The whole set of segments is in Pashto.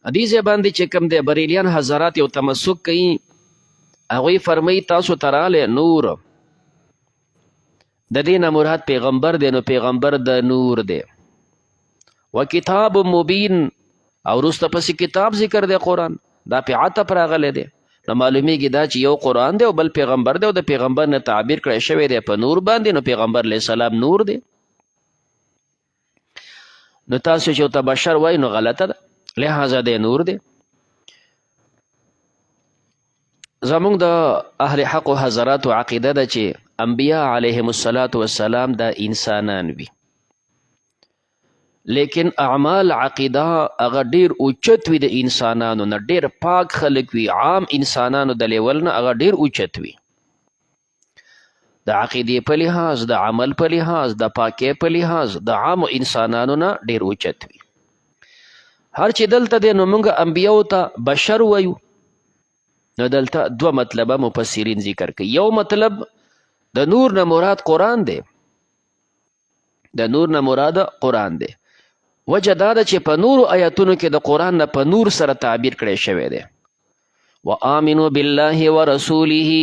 حدیث باندې چې کوم دی بریلیان حضرات یو تمسک کوي هغوی فرمایي تاسو ته راغلی نور د دې نه مراد پیغمبر دی نو پیغمبر د نور دی و کتاب مبین او وروسته پسې کتاب ذکر دی قرآن دا پې عطف راغلی دی نو معلومیږي دا چې یو قرآن دی او بل پیغمبر دی او د پیغمبر نه تعبیر کړی شوی دی په نور باندې نو پیغمبر علیه السلام نور دی نو تاسو چې ورته بشر وایي نو غلطه ده لہذا دی نور دی زمونږ د اهل حق و حضراتو عقیده ده چې انبیا علیهم السلام دا انسانان وي لیکن اعمال عقیده هغه ډیر اوچت وي د انسانانو نه ډیر پاک خلک وي عام انسانانو د لیول نه هغه ډیر اوچت وي د عقیدې په لحاظ د عمل په لحاظ د پاکۍ په لحاظ د عامو انسانانو نه ډیر اوچت وي هر چې دلته دی نو موږ انبیاو ته بشر وایو نو دلته دوه مطلبه مفسرین ذکر کوي یو مطلب د نور نه مراد قرآن دی د نور نه مراد قرآن دی وجه دا ده چې په نورو آیاتونو کې د قرآن نه په نور سره تعبیر کړی شوی دی وآمنوا بالله ورسوله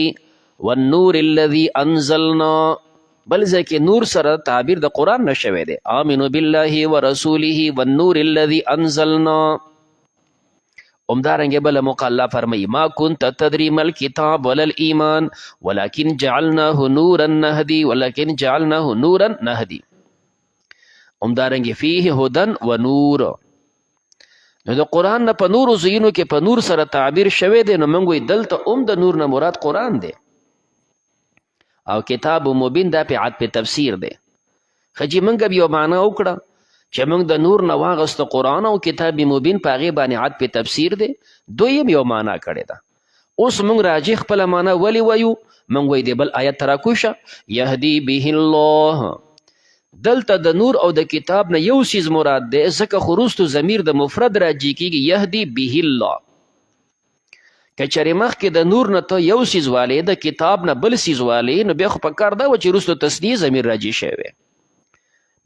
والنور الذي انزلنا بل ځای کې نور سره تعبیر د قرآن نه شوی دی آمنوا بالله ورسوله والنور الذي انزلنا همدارنګه بله موقع الله فرمایي ما كنت تدري ما الكتاب ولا الایمان ولكن جعلناه نورا نهدي همدارنګه فيه هدى ونور نو د قرآن نه په نورو ځایونو کې په نور سره تعبیر شوی دی نو موږ وایو دلته د نور نه مراد قرآن دی او کتاب مبین دا په عطف تفسیر دی خجی موږ بیا معنا وکړه چې موږ د نور نه واغسته قرآن او کتاب مبین په هغې باندې عطف تفسیر دی دویم یو معنا کړې ده اوس موږ راجع خپله معنا ولې وایو موږ وایو د بل آیت ته راکوشه یهدي به الله دلته د نور او د کتاب نه یو سیز مراد دی ځکه خو وروستو ضمیر د مفرد راجع کیږي یهدي به الله که چېرې مخکې د نور نه ته یو سیز والی د کتاب نه بل سیز والی نو بیا خو پکار دا و چې وروستو تصنیع ضمیر راجع شوی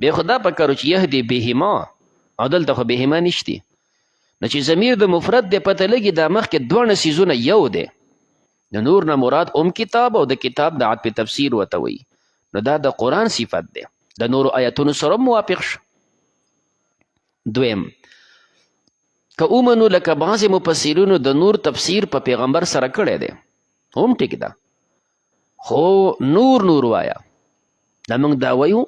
بیا خو دا پکار و چې یهدي بهما او دلته خو بهما نشتی نو چې ضمیر د مفرد دی پته لګي دا مخکې دواړه سیزونه یو دی د نور نه مراد کتاب او د کتاب د عطف تفسیر ورته وایي نو دا د قرآن صفت دی د نورو آیاتونو سره موافق شو دویم که ومنو لکه بعضې مفسرینو د نور تفسیر په پیغمبر سره کړی دی هم ټیک ده خو نور وایه دا موږ دا وایو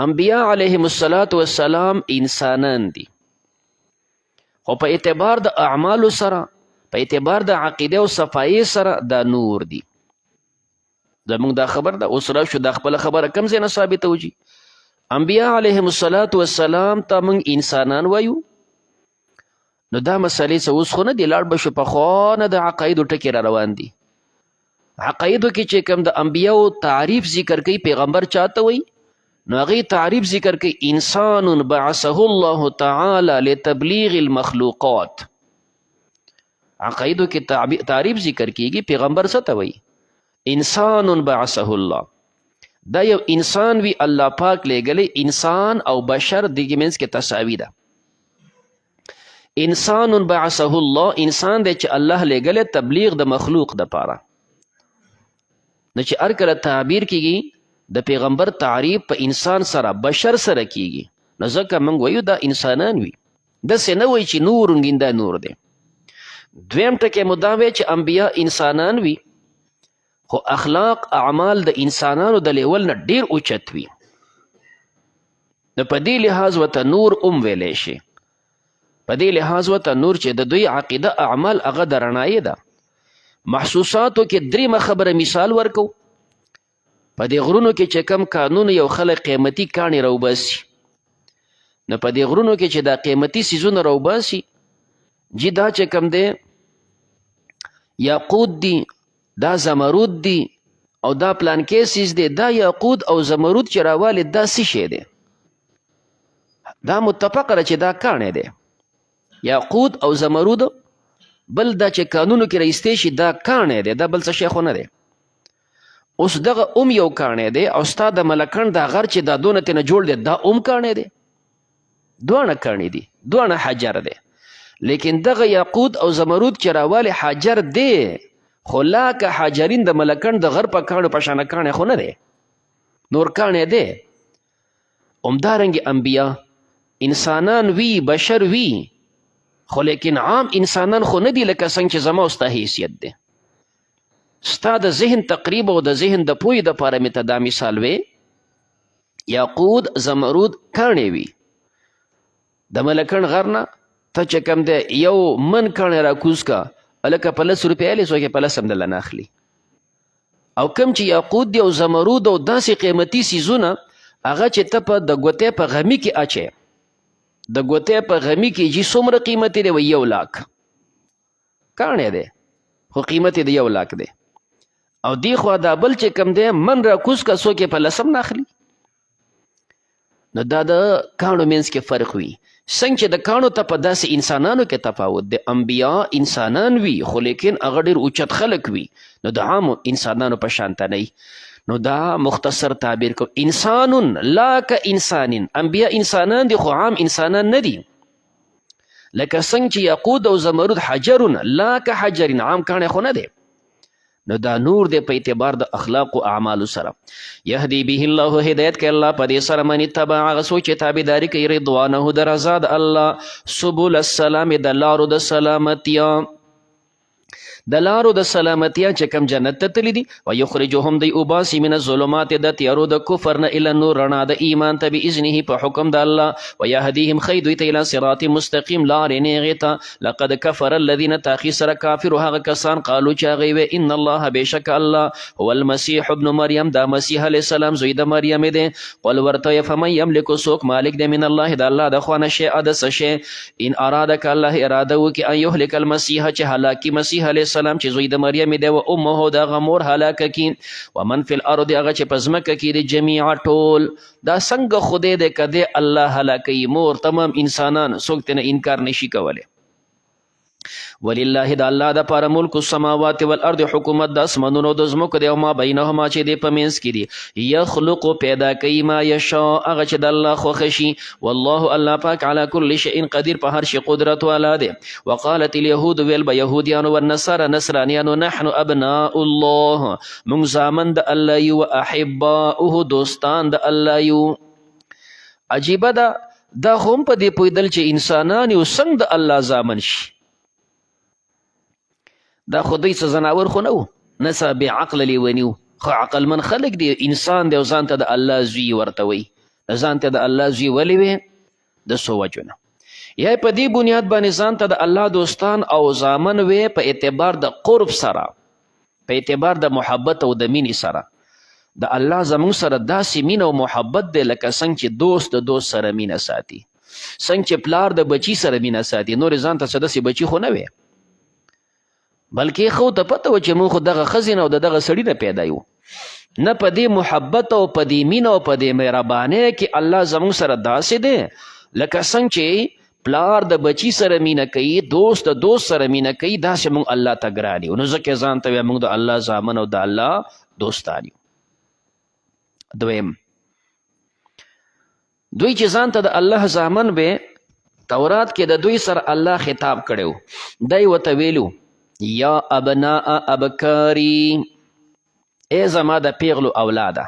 انبیا علیهم السلام انسانان دي خو په اعتبار د اعمالو سره په اعتبار د عقیده او صفایي سره دا نور دي زموږ دا خبر ده اوس راشو دا خپله خبره کوم ځای نه ثابته وجي انبیا علیهم السلام ته موږ انسانان وایو نو دا مسئلې څه اوس خو نه دي لاړ به شو پخوا نه د عقایدو ټکي را روان دي عقایدو کې چې کوم د انبیاو تعریف ذکر کوي پیغمبر چاته وایي نو هغې تعریف ذکر کوي انسان بعثه الله تعالی لتبلیغ المخلوقات عقایدو کې تعریف ذکر کیږي پیغمبر څه ته وایي انسان بعثه الله دا یو انسان وی الله پاک لیږلی انسان او بشر دغې منځ کې تساوي ده انسان بعثه الله انسان دی چې الله لیږلی تبلیغ د مخلوق دپاره نو چې هر کله تعبیر کیږي د پیغمبر تعریف په انسان سره بشر سره کیږي نو ځکه موږ وایو دا انسانان وي داسې نه وایي چې نور دا نور دی دویم ټکی مو دا وی چې انبیا انسانان وي خو اخلاق اعمال د انسانانو د لیول نه ډیر اوچت وي نو په دې لحاظ ورته نور ویلی شي په دې لحاظ ورته نور چې د دوی عقیده اعمال هغه د رڼایي ده محسوساتو کې دریمه خبره مثال ورکو په دې غرونو کې چې کم قانون یو خلک قیمتي کاڼي راوباسي نو په دې غرونو کې چې دا قیمتي څیزونه راوباسي جی دا چې کم دی یاقوت دی دا زمرود دی او دا پلانکې څیز دی دا یاقوت او زمرود چې راوالي دا څه شی دی دا متفقه ده چې دا کاڼی دی یاقوت او زمرود بل دا چې قانونو کې رایستی شي دا کاڼی دی دا بل څه شی خو نه دی اوس دغه یو کاڼی دی او ستا د ملکڼ دا غر چې دا دونه ترنه جوړ دی دا کاڼی دی دواړه کاڼي دي، دواړه حجر دی. لیکن دغه یاقوت او زمرود چې راوالی حجر دی، خو لا که حجرین د ملکن د غر په کاڼو په شانه کاڼی خو نه دی، نور کاڼی دی. همدارنګې انبیا انسانان وی، بشر وی، خو لیکن عام انسانان خو نه دي لکه څنګه چې زما او ستا حیثیت دی. ستا د ذهن تقریب او د ذهن د پوهې دپاره مې ته دا مثال وی، یاقوت زمرود کاڼی وي. د ملکن غر نه ته چې کوم دی یو من کاڼی راکوز کا، هلکه په 10 روپۍ الی څوک یې په 10 هم دله نه اخلي. او کوم چې یاقوت دی او زمرود او داسې قیمتي څیزونه هغه چې ته په د ګوتې په غمي کې اچې، د ګوتې په غمي کې چې څومره قیمتي دی؟ 1 لاک کاڼی دی خو قیمت یې د 1 لاک دی. او دی خوا دا بل چې کوم دی من راکوز کا څوک یې په 10 هم نه اخلي. نو دا د کاڼو منځ کې فرق وي. څنګه چې د کاڼو ته په داسې انسانانو کې تفاوت دی، انبیا انسانان وي خو لیکن هغه ډېر اوچت خلک وي، نو د عامو انسانانو په شانته نه وي. نو دا مختصر تعبیر کو، انسان لا که انسانین، انبیا انسانان دي خو عام انسانان نه دي. لکه څنګه چې یاقوت او زمرود حجر لا که حجر، عام کاڼی خو نه دی. نو دا نور دی په اعتبار د اخلاق او اعمالو سره. یهدی به الله، هدایت کوي الله په دې سره من اتبع، هغه څوک چې تابعداري کوي رضوانه د رضا د الله، سبل السلام د لارو د سلامتیا، د لارو د سلامتیا چې کوم جنت ته تللی دي. ویخرجهم دی اوباسي من الظلمات د تیارو د کفر نه الی النور، رڼا د ایمان ته باذنه په حکم د الله. ویهدیهم خی دوی ته الی صراط مستقیم، لارې نیغې ته. لقد کفر الذین، تاخی سره کافر هغه کسان، قالو چې هغوی وی ان الله بېشک الله هو المسیح ابن مریم، دا مسیح علیه السلام زوی د مریم دی. قل ورته فمن یملک، څوک مالک دی من الله د الله د خوا نه شیئا د څه شی، ان ارادک الله اراده وکړي ان یهلک المسیح چې هلاکي مسیح علیه السلام چې زوی د مریم دی، و امه دغه مور هلاکه کی، ومن فی الارض هغه چې په ځمکه کې دی جمیعا ټول. دا څنګه خدای دی که دی الله هلاکوي مور تمام انسانان، څوک ترنه انکار نشي کولی. ولله د الله دپاره ملک السماوات والارض، حکومت د اسمانونو د ځمکو دی، او ما بینهما چې دی په منځ کې دی. یخلق پیدا کوي ما یشاء هغه چې د الله خوښه شي. والله الله پاک علی کل شیء قدیر، په هر شي قدرت والا دی. وقالت اليهود، ویل به یهودیانو، والنصارى نصرانیانو، نحن ابناء الله، موږ زامن د الله یو، احباؤه دوستان د الله یو. عجیبه ده دا خو هم په دې پوهېدل چې انسانان یو څنګه د الله زامن شي. دا خو دوی څه زناور خو نه وو، نه څه بې عقله لیوني وو، خو عقلمن خلک دی. انسان دی او ځان ته د الله زوی ورته وی. ځان ته د الله زوی ولې وی؟ د څو وجو نه. یا په دې بنیاد باندې ځان ته د الله دوستان او زامن وی په اعتبار د قرب سره، په اعتبار د محبت او د مینې سره. د الله زموږ سره داسې مینه او محبت دی لکه څنګه چې دوست د دوست سره مینه ساتي، څنګه چې پلار د بچي سره مینه ساتي. نور ځان ته څه داسې بچي خو نه وی، بلکې خو ته پته و چې موږ خو دغه ښځې نه او د دغه سړي نه پیدا یو. نه په دې محبت او په دې مینه او په دې مهربانۍ کې الله زموږ سره داسې دی لکه څنګه چې پلار د بچي سره مینه کوي، دوست د دوست سره مینه کوي، داسې موږ الله ته ګران یو. نو ځکه ځان ته موږ د الله زامن او د الله دوستان یو. دویم، دوی چې ځان ته د الله زامن وی، تورات کې د دوی سره الله خطاب کړی، دی ورته ویلو یا ابناء ابکاری، ای زما د پیغلو اولاده،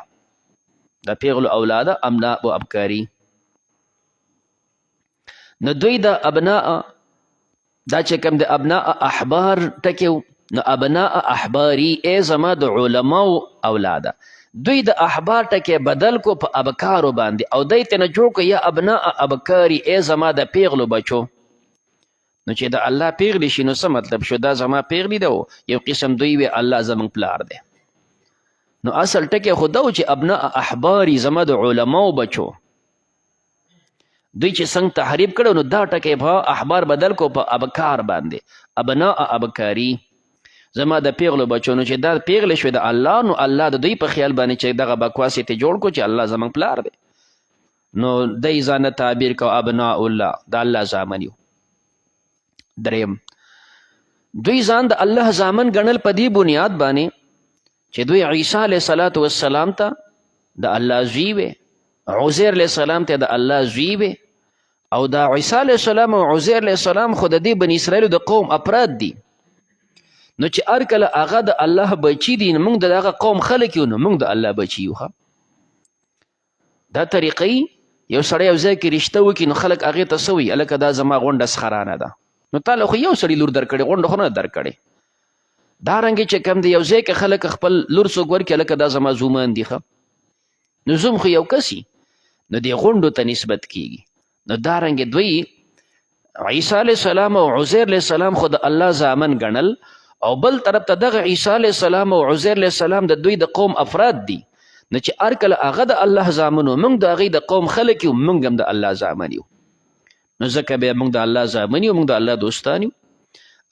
د پیغلو اولاده ابناء و ابکاری. نو دوی د ابناء دا چې کوم د ابناء احبار ټکیو، نو ابناء احباری ای زما د علماو اولاده. دوی د احبار ټکی بدل کو په ابکارو باندې، او دوی ته نه جوړ کو یا ابناء ابکاری ای زما د پیغلو بچو. نو چې د الله پیغلی شي نو څه مطلب شو؟ دا زما پیغلی ده، یو قسم دوی وی الله زمونږ پلار دی. نو اصل ټکی خو دا و چې ابناء احباری زما د علماو بچو. دوی چې څنګه تحریف کړو نو دا ټکی په احبار بدل کو په ابکار باندې، ابناء ابکاری زما د پیغلو بچو. نو چې دا پیغلی شوی د الله، نو الله د دوی په خیال باندې چې دغه بکواس یې ته جوړ کو چې الله زمونږ پلار دی. نو دی ځانه تعبیر کو ابناء الله، د الله زامن یو. دریم، دوی ځان د الله زامن ګڼل په دې بنیاد باندې چې دوی عیسی علیه السلام ته د الله زوی وی، عزیر علیه السلام ته د الله زوی وی، او دا عیسی علیه السلام او عزیر علیه السلام خو د دې بني اسرائیلو د قوم افراد دي. نو چې هر کله هغه د الله بچي دي نو موږ د هغه قوم خلک یو، نو موږ د الله بچي یو. دا طریقې یو سړی یو ځای کې رشته وکړي نو خلک هغې ته څه وایي، هلکه دا زما غونډه سخرانه ده. نو تا له خو یو سړي لور درکړې، غونډه خو نه درکړې. دارنګې چې کوم دی یو ځای کې خلک خپل لور څوک ورکړي، هلکه دا زما زومان دي. نو زوم خو یو کس نو دې غونډو ته نسبت کیږي. نو دارنګې دوی عیسی علیه السلام او عزیر علیه السلام خو د الله زامن ګڼل، او بل طرف ته دغه عیسی علیه السلام او عزیر علیه السلام د دوی د قوم افراد دي. نو چې هر کله هغه د الله زامن و، موږ د هغې د قوم خلک یو، موږ هم د الله زامن یو. نو ځکه بیا موږ د الله زامن یو، موږ د الله دوستان یو.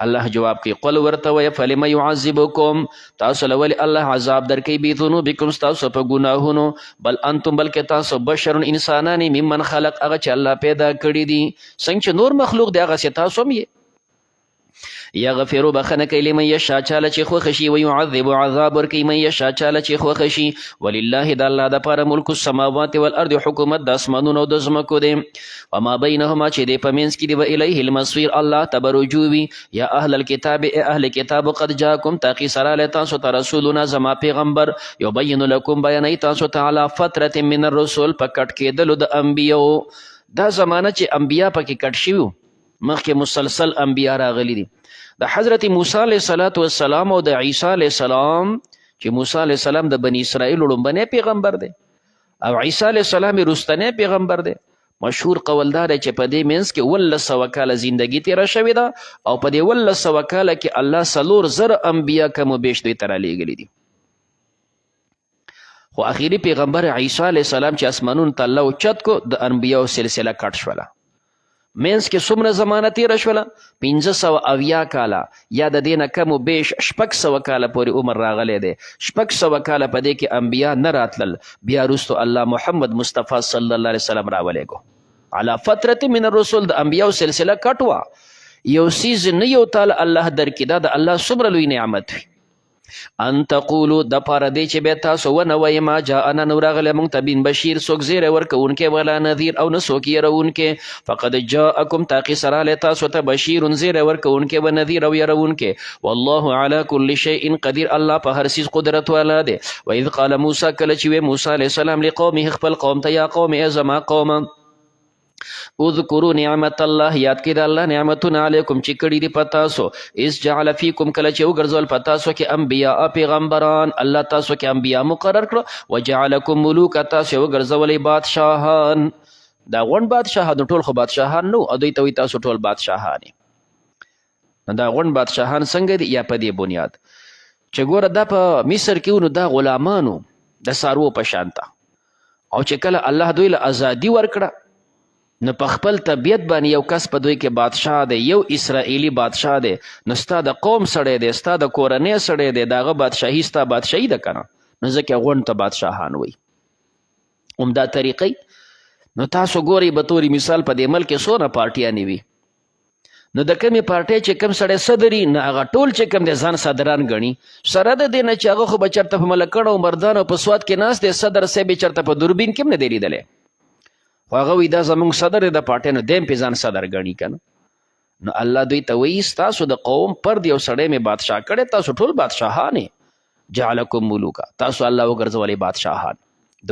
الله جواب کوي قل ورته وایه فلم یعذبکم، تاسو له ولې الله عذاب درکوي بذنوبکم ستاسو په ګناهونو، بل انتم بلکې تاسو بشر انسانان ممن خلق، هغه چې الله پیدا کړي دي. څنګه چې نور مخلوق دی هغسې تاسو هم یې. یغفرو بخنه کوي لمن یشاء چاله چې خوښه شي، ویعذب عذاب ورکوي من یشاء چاله چې خوښه شي. ولله د الله دپاره ملک السماوات والارض، حکومت د اسمانونو او د ځمکو دی. وما بینهما چې دی په منځ کې دی، و الیه المصیر الله ته به رجوع وي. یا اهل الکتاب ای اهل کتاب قد جاکم تاقي سرالی تاسو ته رسولنا زما پیغمبر، یبین لکم بیانوي تاسو ته علی فترة من الرسل په کټ کېدلو د انبیاو. دا زمانه چې انبیا پکې کټ شوي، مخکې مسلسل انبیا راغلي دي. د حضرت موسی علیه السلام او د عیسی علیه السلام، چې موسی علیه السلام د بني اسرائیل لومبنی پیغمبر دی او عیسی علیه السلام رستنی پیغمبر دی. مشهور قول دا دی چې په دې منځ کې 1100 کاله زندگی تیره شوې ده، او په دې 1100 کاله کې الله 4,000 انبیا کم و بیش دوی ته رالیږلي دي. خو اخیری پیغمبر عیسی علیه السلام چې اسمانونو ته الله اوچت کو، د انبیاو سلسله کټ شوله. مینس کې څومره زمانه تیره شوله، 580 کاله، یا د دې نه کم و بیش 600 کاله پورې عمر راغلی دی. 600 کاله په دې کې انبیا نه راتلل، بیا وروستو الله محمد مصطفی صلی الله علیه وسلم راولیږو علی فترة من الرسل. د انبیاو سلسله کټ وه، یو څیز نه یو تاله الله درکړي. دا د الله څومره لوی نعمت وي. ان تقولو د پاره دی چې بیا تاسو ونه وایي ما جاءنا نو راغلی موږ ته بن بشیر څوک زیری ورکوونکی، ولا نذیر او نه څوک یرونکی. فقد جاءکم تاقي سرالی تاسو ته بشیر زیری ورکوونکی و نذیر او یرونکی. والله علی کل شیء قدیر، الله په هر څیز قدرت والا دی. واذ قال موسی، کله چې وی موسی علیه السلام لقومه خپل قوم ته، یا قوم ای زما قومه، اذکروا نعمت الله، یاد کړئ د الله نعمتونه علیکم چې کړي دي په تاسو. اذ جعل فیکم، کله چې وګرځول په تاسو کې انبیاء پیغمبران، الله تاسو کې انبیاء مقرر کړو. وجعلکم ملوکا، تاسو وګرځولئ بادشاهان. دا غونډ بادشاهان ټول خو بادشاهان نو، او دوی ته وایي تاسو ټول بادشاهان یې. نو دا غونډ بادشاهان څنګه دي؟ یا په دې بنیاد چې ګوره دا په مصر کې نو دا غلامانو د څاروو په شان ته، او چې کله الله دوی له ازادي ورکړه نو په خپل طبیعت باندې یو کس په دوی کې بادشاه دی، یو اسرائیلی بادشاه دی. نو ستا د قوم سړی دی، ستا د کورنۍ سړی دی، د هغه بادشاهي ستا بادشاهي ده که نه؟ نو ځکه غونډ ته بادشاهان وایي. همدا طریقې نو تاسو ګورئ به طوري مثال په دې ملک کې څونه پارټیانې وي، نو د کمې پارټۍ چې کم سړی صدر وي، نو هغه ټول چې کم دی ځان صدران ګڼي. سره د دې نه چې هغه خو به چېرته په ملکڼو او مردانو په سوات کې ناست دی، صدر صاحب یې چېرته په دوربین کې هم نه دی لیدلی، خو هغه وایي دا زموږ صدر دی د پارټۍ، نو دی هم پې ځان صدر ګڼي که نه. نو الله دوی ته وایي ستاسو د قوم پر یو سړی مې بادشاه کړی، تاسو ټول بادشاهان یې. جعلکم ملوکا، تاسو الله وګرځولئ بادشاهان.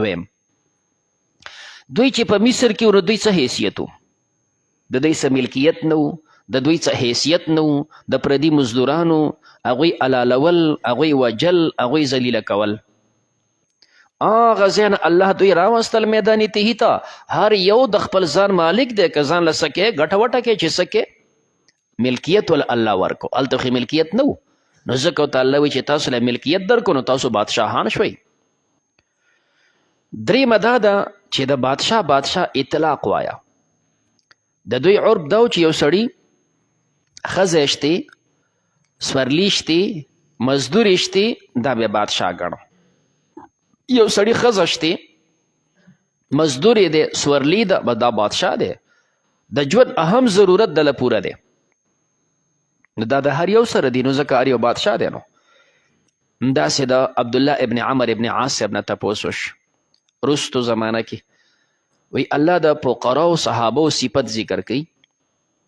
دویم، دوی چې په مصر کې ورو، دوی څه حیثیت و؟ د دوی څه ملکیت نه و، د دوی څه حیثیت نه و. د پردي مزدورانو هغوی علالول، هغوی وجل، هغوی ذلیله کول. هغه ځای نه الله دوی راوستل میدان تهی ته، هر یو د خپل ځان مالک دی، که ځان له څه کې ګټه وټه کې چې څه کې ملکیت ول الله ورکو. هلته خو ملکیت نه و، نو ځکه ورته الله وایي چې تاسو له ملکیت درکو نو تاسو بادشاهان شوئ. درېیمه دا ده چې د بادشاه اطلاق وایه. د دوی عرب دا و چې یو سړي ښځه شتې، سورلي شتې، مزدوري شتې، دا بیا بادشاه ګڼو. یو سړي ښځه شتې، مزدوري دی، سورلي ده، دا بادشاه دی. د ژوند اهم ضرورت دله پوره دی، نو دا د هر یو سره دی، نو ځکه هر یو بادشاه دی. نو داسې د عبدالله ابن عمر ابن عاص ابن تپوس وش رستو زمانه کې، وی الله د فقراو صحابه صفت ذکر کوي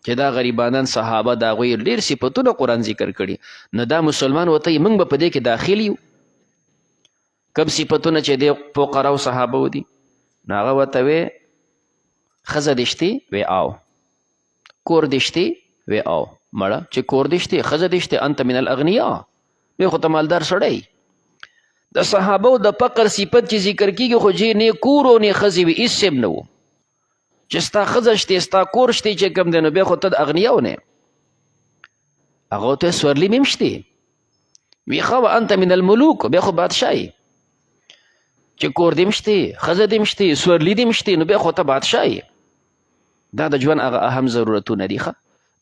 چې دا غریبانان صحابه د هغوی ډېر صفتونه قرآن ذکر کړي نو دا مسلمان وته موږ به په دې کې داخل یو کم صفتونه چې د فقراو صحابه دي نو هغه ورته وی ښځه دې شتې وی او کور دې شتې وی او مړه چې کور دې شتې ښځه دې شتې انت من الاغنیا وی خو ته مالدار سړی د صحابو د فقر صفت چې ذکر کیږي خو چې نه کور او نه ښځې وي هېڅ شی نه و چې ستا ښځه شتې ستا کور شتې چې کوم دی نو بیا خو ته د اغنیاو نه هغه ته سورلي مې هم شتې وی ښه انت من الملوک بیا خو بادشاهي چې کور دې هم شتې ښځه دې هم شتې سورلي دې هم شتې نو بیا خو ته بادشاهي دا د ژوند هغه اهم ضرورتونه دي ښه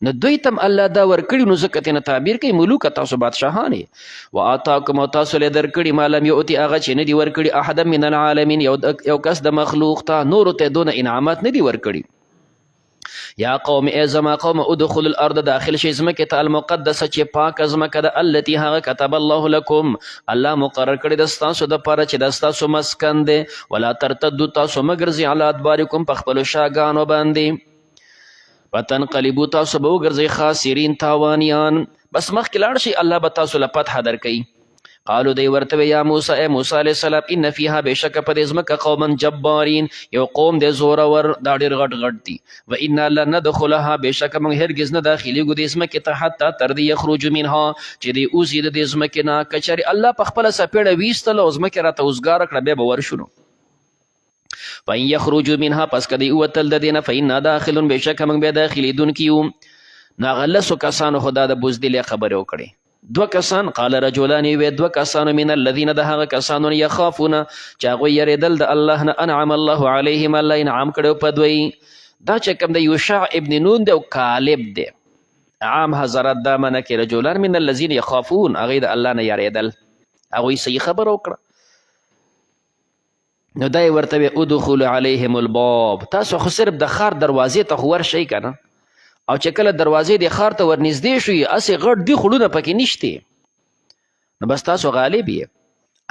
نو دوی تم الله دا ورکړي نو ځکه ترې نه تعبیر کوي ملوک تاسو بادشاهانې وآتاکم او تاسو له درکړي ما لم یؤتي هغه چې نه دي ورکړي احدا من العالمین یو کس د مخلوق ته نورو ته دونه انعامات نه دي ورکړي یا قوم ای زما قوم ادخلوا الارض داخل شئ ځمکې ته المقدسه چې پاکه ځمکه ده التي هغه کتب الله لکم الله مقرر کړې ده ستاسو دپاره چې دا ستاسو مسکن دی ولا ترتدوا تاسو مه ګرځئ علی ادبارکم په خپلو شاګانو باندې فتنقلبوا تاسو به وګرځئ خاسرین تاوانیان بس مخکې لاړ شئ الله به تاسو له فتحه درکوي قالو دی ورته یا موسی ای موسی علیه السلام ان فیها بېشکه په دې ځمکه قوما جبارین یو قوم دی زورور دا ډېر غټ غټ دي و انا لن ندخلها بېشکه موږ هرګز نه داخلیږو دې ځمکې ته حتی تر دې یخرج منها چې دی اوزي د دې ځمکې نه که چېرې الله په خپله څپېړه ویستله او ځمکې راته اوزګاره کړه بیا به ورشو نو فإن یخرجوا منها پس که دی ووتل د دې نه فإنا داخلون بېشکه موږ بیا داخلېدونکي یو نو هغه لسو کسانو خو دا د بزدلې خبرې وکړې دو کسان قال رجلان وی دو کسانو من الذين ده هغه کسانو یخافون چې هغوی یریدل د الله نه انعم الله علیهم الله انعام کړی په دوی دا چې کوم د یوشع ابن نون دی او کالب دی عام حضرت دا منه کې رجلان من الذين یخافون هغوی د الله نه یریدل هغوی صحیح خبره وکړه نو دا یې ورته وی ادخلوا علیهم الباب تاسو خو صرف د ښار دروازې ته خو ورشئ که نه او چې کله دروازې د ښار ته ورنږدې شوي هسې غټ دي خړونه پکې نشتې نو بس تاسو غالب یې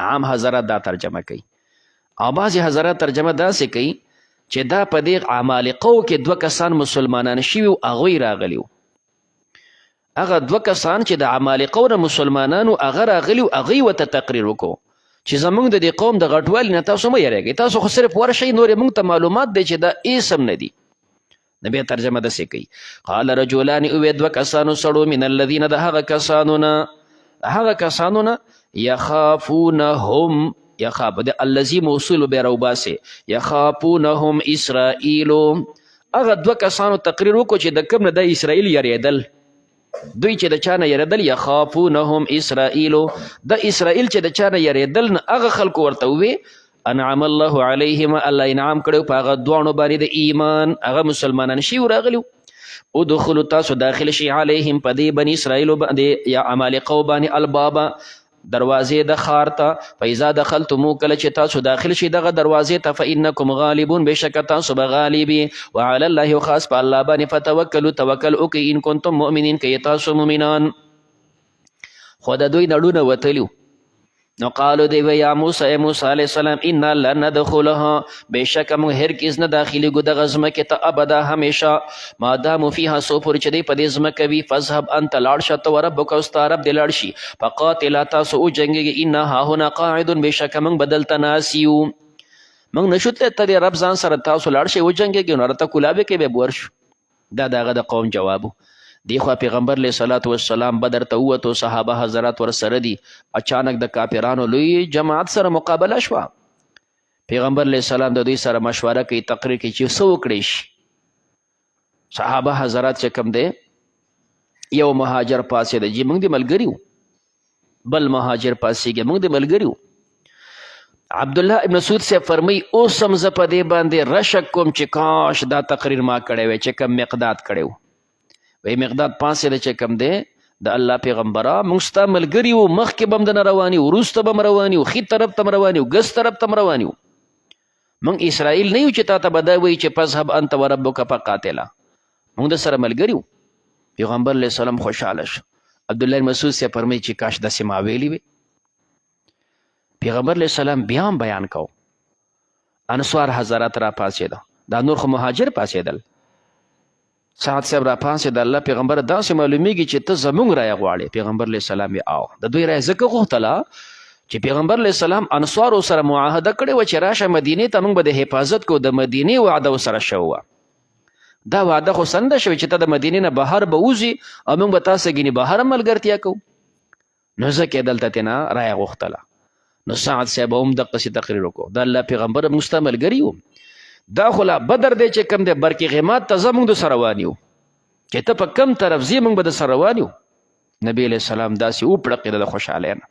عام حضرت دا ترجمه کوي او بعضې حضرت ترجمه داسې کوي چې دا په دې عمالقو کې دوه کسان مسلمانان شوي و هغوی راغلي وو هغه دوه کسان چې د عمالقو نه مسلمانانو هغه راغلي و هغوی ورته تقریر وکړو چې زموږ د دې قوم د غټوالي نه تاسو مه یریږئ تاسو خو صرف ورشئ نور یې موږ ته معلومات دی چې دا ایسم نه دي نبی ترجمه داسې کوي قال رجلان اوې دوه کسانو سړو من الذین د هغه کسانو نه یخافونهم یخاف د الذي موصول به روباسه یخافونهم اسرائیل هغه دوه کسانو تقریر وکړو چې د کوم نه د اسرائیل یریدل دوی چې د چا نه یریدل یخافونهم اسرائیل د اسرائیل چې د چا نه یریدل نه هغه خلکو ورته ووی انعم الله علیهم الله انعام کړو په هغه دواړو باندې د ایمان هغه مسلمانان شي راغلي ادخلوا تاسو داخل شي علیهم په دې بني اسرائیل باندې یا عمالقو باندې البابا دروازې د ښار ته فاذا دخلتمو کله چې تاسو داخل شي دغه دروازې ته فانکم غالبون بېشکه تاسو به غالبي وعلى الله خاص په الله باندې فتوکلوا توکل وکئ ان کنتم مؤمنین که تاسو مؤمنان خو د دوی نړونه وتلي نو قالو دی یا موسی ای موسی علیه السلام انا لن ندخلها بېشکه موږ هرګز نه داخلیږو دغه ځمکې ته ابدا همیشه ما دامو فیها څو پورې چې دی په دې ځمکه وي فاذهب انت لاړ شه ته وربک او ستا رب دې لاړ شي فقاتلا تاسو وجنګېږئ انا هاهنا قاعدون بېشکه موږ به دلته ناست یو موږ نشو تللی ته دې رب ځان سره تاسو لاړ شئ وجنګېږئ نو راته کلابې کې به ورشو دا د هغه د قوم جواب دی خو پیغمبر علیه صلات وسلام بدر ته ووتو صحابه حضرات ورسره دي اچانک د کافرانو لوی جماعت سره مقابله شوه پیغمبر علیه السلام د دوی سره مشوره کوي تقریر کوي چې څه وکړی شي صحابه حضرات چې کوم دی یو مهاجر پاسېده چې موږ د ملګري بل مهاجر پاسېږي موږ د ملګري عبدالله ابن مسعود صاحب فرمایي اوس هم زه په دې باندې رشک کوم چې کاش دا تقریر ما کړی وی چې کوم مقداد کړی و وی مقداد پاسېده چې کوم دی د الله پیغمبره موږ ستا ملګري وو مخکې به هم دنه روان یو وروسته به هم روان یو ښي طرف ته هم روان یو ګس طرف ته هم روان یو موږ اسرائیل نه یو چې تا ته به دا وایي چې فذهب انت وربک فقاتله موږ د سره ملګري وو پیغمبر علیه السلام خوشحاله شو عبدالله مسعود صاحب فرمایي چې کاش داسې ما ویلي وي پیغمبر علیه السلام بیا هم بیان کو انصار حضرات را پاسېده دا نور خو مهاجر پاسېدل. سعد صاحب را پاسېد، الله پیغمبر داسې معلومیږي چې ته زمونږ رایه غواړې. پیغمبر علیه السلام یې او د دوی رایه ځکه غوښتله چې پیغمبر علیه السلام انصارو سره معاهده کړې وه چې راشه مدینې ته موږ به د حفاظت کو، د مدینې وعده ورسره شوې وه. دا وعده خو سنده شوې چې ته د مدینې نه بهر به وځي او موږ به تاسو ګینې بهر هم ملګرتیا کوو. نو ځکه یې دلته تېنه رایه غوښتله. نو سعد صاحب هم دقسې تقریر وکړو، د الله پیغمبر موږ ستا ملګري وو، دا خو لا بدر دی چې کم دی برق غماد ته زه موږ د سره روان یو، چې ته په کم طرف ځې موږ به د سره روان یو. نبی علیه السلام داسې وپړقېده د خوشحالۍ نه.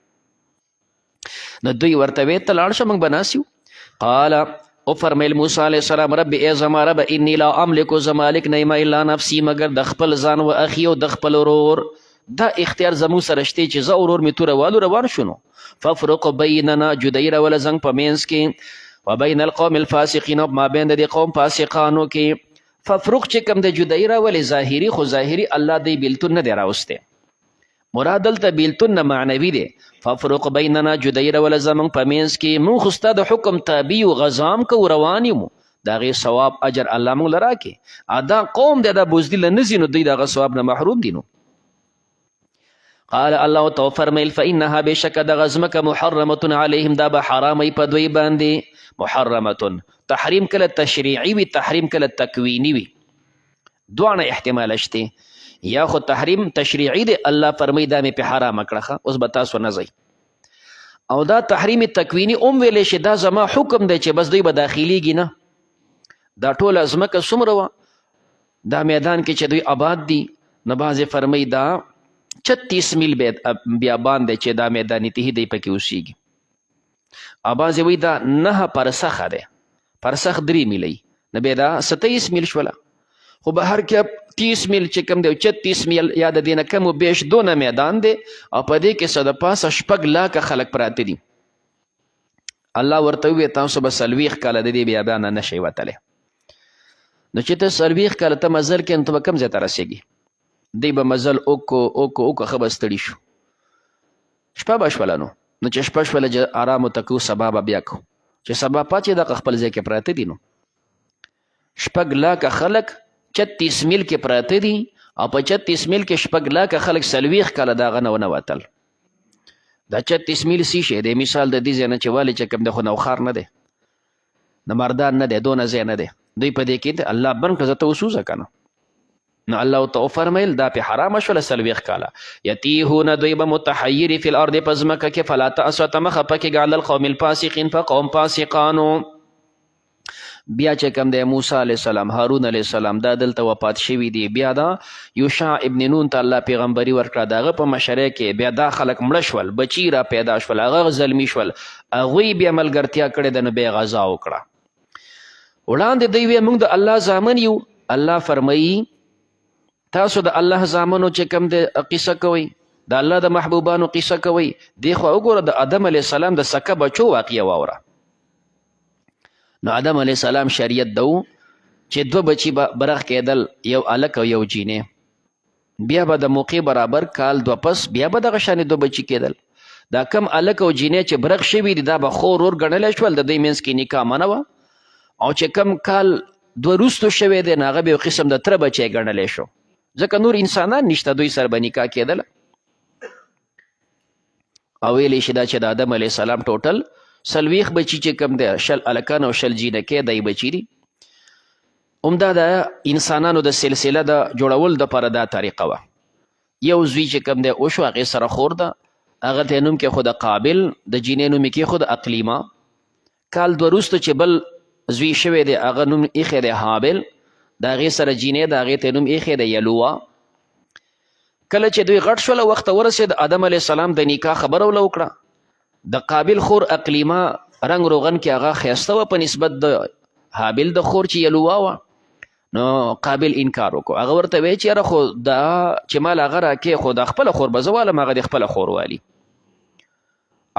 نو دوی ورته ویې ته لاړ شه موږ به ناست یو. قال او فرمیل موسی علیه السلام رب ای زما رب انی لا املکو زه مالک نه یم الا نفسي مګر د خپل ځان و اخي او د خپل ورور. دا اختیار زموږ سره شته چې زه ورور مې توره والو روان شونو. ففرق بیننا جدای راوله زنګ په منځ کې و بین القوم الفاسقین او ما بین د قوم فاسقانو کې. ففرق چې کوم د جدای راولې ظاهري، خو ظاهري الله دی بیلتون نه دی راوستی، مراد دلته بیلتون نه معنوي دی. ففرق بیننا جدای راوله زموږ په منځ کې، موږ خو ستا د حکم تابع یو، غزام کوو روان یو، د هغې ثواب اجر الله موږ له راکړي. دا قوم دی دا بزدله نه ځي نو دوی د هغه ثواب نه محروم دي. نو قال الله تو فرمیل فانها بشک د غزمک محرمه علیهم، دا به حرامي په دوی باندې. محرمه تحریم کله تشریعي وي، تحریم کله تکوینی وي، دواړه احتمال شته. یا خو تحریم تشریعي دی، الله فرمی دا مې په حرام کړه، اوس به تاسو نه ځئ. او دا تحریم تکوینی هم ویلی شي دا زما حکم دی چې بس دوی به داخلیږي نه. دا ټوله ځمکه څومره وه دا میدان کې چې دوی آباد دي، نه بعضې فرمی دا 36 میل بیابان دی چې دا میدان تهی دی پکې اوسیږي. بعضې وایي دا 9 پرسخه دی، پرسخ 3 میلی، نه بیا دا 27 میل شوله. خو به هر کې 30 میل چې کوم دی 36 میل یا د دې نه کم و بیش دونه میدان دی، او په دې کې څه د پاسه 6 لاکه خلک پراته دي. الله ورته وویل تاسو به 40 کاله د دې بیابان نه نشئ وتلی. نو چې ته 40 کاله ته مزل کې نو ته به کوم ځای ته رسېږي؟ دی به مزل وکړو ښه به ستړي شو، شپه به شوله. نو چې شپه شوله آرام ورته کوو، سبا به بیا کوو. چې سبا پاڅې دغه خپل ځای کې پراته دي. نو 6 لاکه خلک 36 میل کې پراته دي، او په 36 میل کې 6 لاکه خلک 40 کاله د هغه نه ونه وتل. دا 36 میل څه شی دی؟ مثال د دې ځای نه چې والې چې کوم دی خو نوښار نه دی، د مردان نه دی، دونه ځای نه دی. دوی په دې کې الله بند کړه زه ته وسوځه که نه. نو الله ورته وفرمیل دا پې حرامه شوله 40 کاله. یتیهونه دوی به متحیرې فی الارض په ځمکه کې، فلا تأسو ته مخه پکېږه علی القوم الفاسقین په قوم فاسقانو. بیا چې کوم دی موسی علیه السلام، هارون علیه السلام دا دلته وفات شوي دي. بیا دا یوشع ابن نون ته الله پیغمبري ورکړه، د هغه په مشرۍ کې بیا دا خلک مړه شول، بچي را پیدا شول، هغه زلمي شول، هغوی بیا ملګرتیا کړې ده، نو بیا غذا وکړه. وړاندې دوی ویل موږ د الله زامن یو. الله فرمایي تاسو د الله زامنو چې کوم دی قصه کوئ، د الله د محبوبانو قصه کوئ. دی خو وګوره د آدم علیه السلام د سکه بچو واقعه واوره. نو آدم علیه السلام شریعت دو چې 2 بچي به برخ کېدل، یو الک او یو جینې. بیا به د موقع برابر کال 2 پس بیا به دغه شانې 2 بچي کېدل. دا کم الک او جینې چې برخ شوي دي دا به خور ور ګڼلی شول، د دوی منځ کې نکاح منه وه. او چې کم کال 2 وروستو شوی دی نو هغه به یو قسم د تره بچی ګڼلی شو، ځکه نور انسانان نشته، دوی سره به نکاح کېدله. او ویلی شي دا چې د آدم علیه السلام ټوټل 40 بچي چې کوم دی 60 الکان او 60 جینکې دی بچي دي. همدا د انسانانو د سلسله د جوړول دپاره دا طریقه وه. یو زوی چې کوم دی وشو، هغې سره خور ده، هغه ته نوم کې خو د قابل، د جینۍ نوم یې کېښود اقلیما. کال 2 وروسته چې بل زوی شوی دی هغه نوم ایښی دی حابل، د هغې سره جینۍ د هغې ته نوم ایښی دی یلوه. کله چې دوی غټ شوله وخت ورسېد، آدم علیه السلام د نکاح خبره وله وکړه. د قابل خور اقلیما رنګ روغن کې هغه ښایسته وه په نسبت د حابل د خور چې یلوه وه. نو قابل انکار وکړو، هغه ورته وایي چې یاره خو دا چې مال هغه راکې خو د خپله خور به زه والم، هغه د خپله خور والي.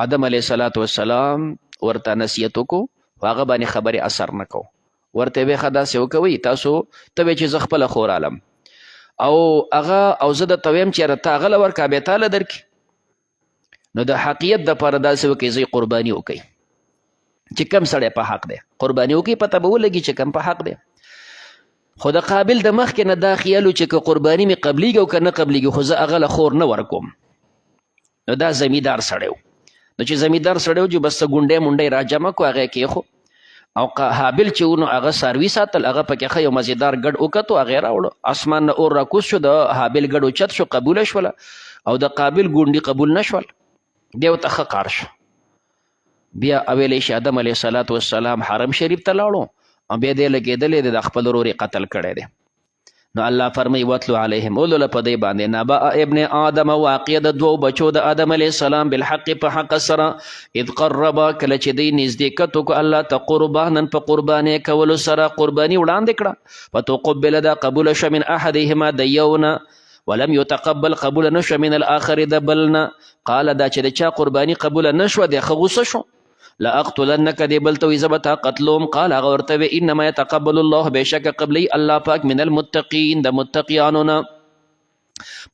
آدم علیه السلام ورته نصیحت وکړو، هغه باندې خبرې اثر نه کو. ورته ویې ښه داسې وکوئ تاسو ته وایې چې زه خپله خور عالم او هغه او زه درته ویم چې یاره ته هغه له ورکړه بیا تا له درکړي. نو د حقیقت دپاره داسې وکړئ زه قرباني وکړئ چې کم سړی په حق دی، قرباني وکړئ پته به ولګي چې کم په حق دی. خو د قابل د مخکې نه دا خیال و چې که قرباني مې قبلیږي او که نه قبلیږي خو زه هغه له خور نه ورکوم. نو دا زمیندار سړی و. نو چې زمیندار سړی و چې بس ګونډی مونډی را جمع کړو هغه یې کېښو او حابل چې و نو هغه څاروي ساتل هغه پکې ښه یو مزیدار ګډ وکتو هغه یې راوړو. اسمان نه اور راکوز شو د حابل ګډ اوچت شو قبوله شوله او د قابل ګونډي قبول نه شول. بیا ورته ښه کار شو. بیا اویلی شي آدم علیه الصلاة والسلام حرم شریف ته لاړو او بیا دی لګېدلی دی د خپل ورور یې قتل کړی دی. نو الله فرمایي وتلو علیهم اولوله په دی باندې نبأ ابن آدم واقع د دوو بچو د آدم علیه السلام بالحق په حق سره اذ قربا کله چې دی نږدې کتو کو الله ته قربانا په قربانۍ کولو سره قرباني وړاندې کړه فتقبل دا قبول شو من احدهما د یونه ولم يتقبل قبول نشو من الاخر د بلنا قال دا چې د چا قرباني قبول نشو د غصه شو لاقتلنك دی بلته وي زبتا قتلهم قال هغه ورته انما يتقبل الله بشک قبلی الله پاک من المتقین د متقیانو نه.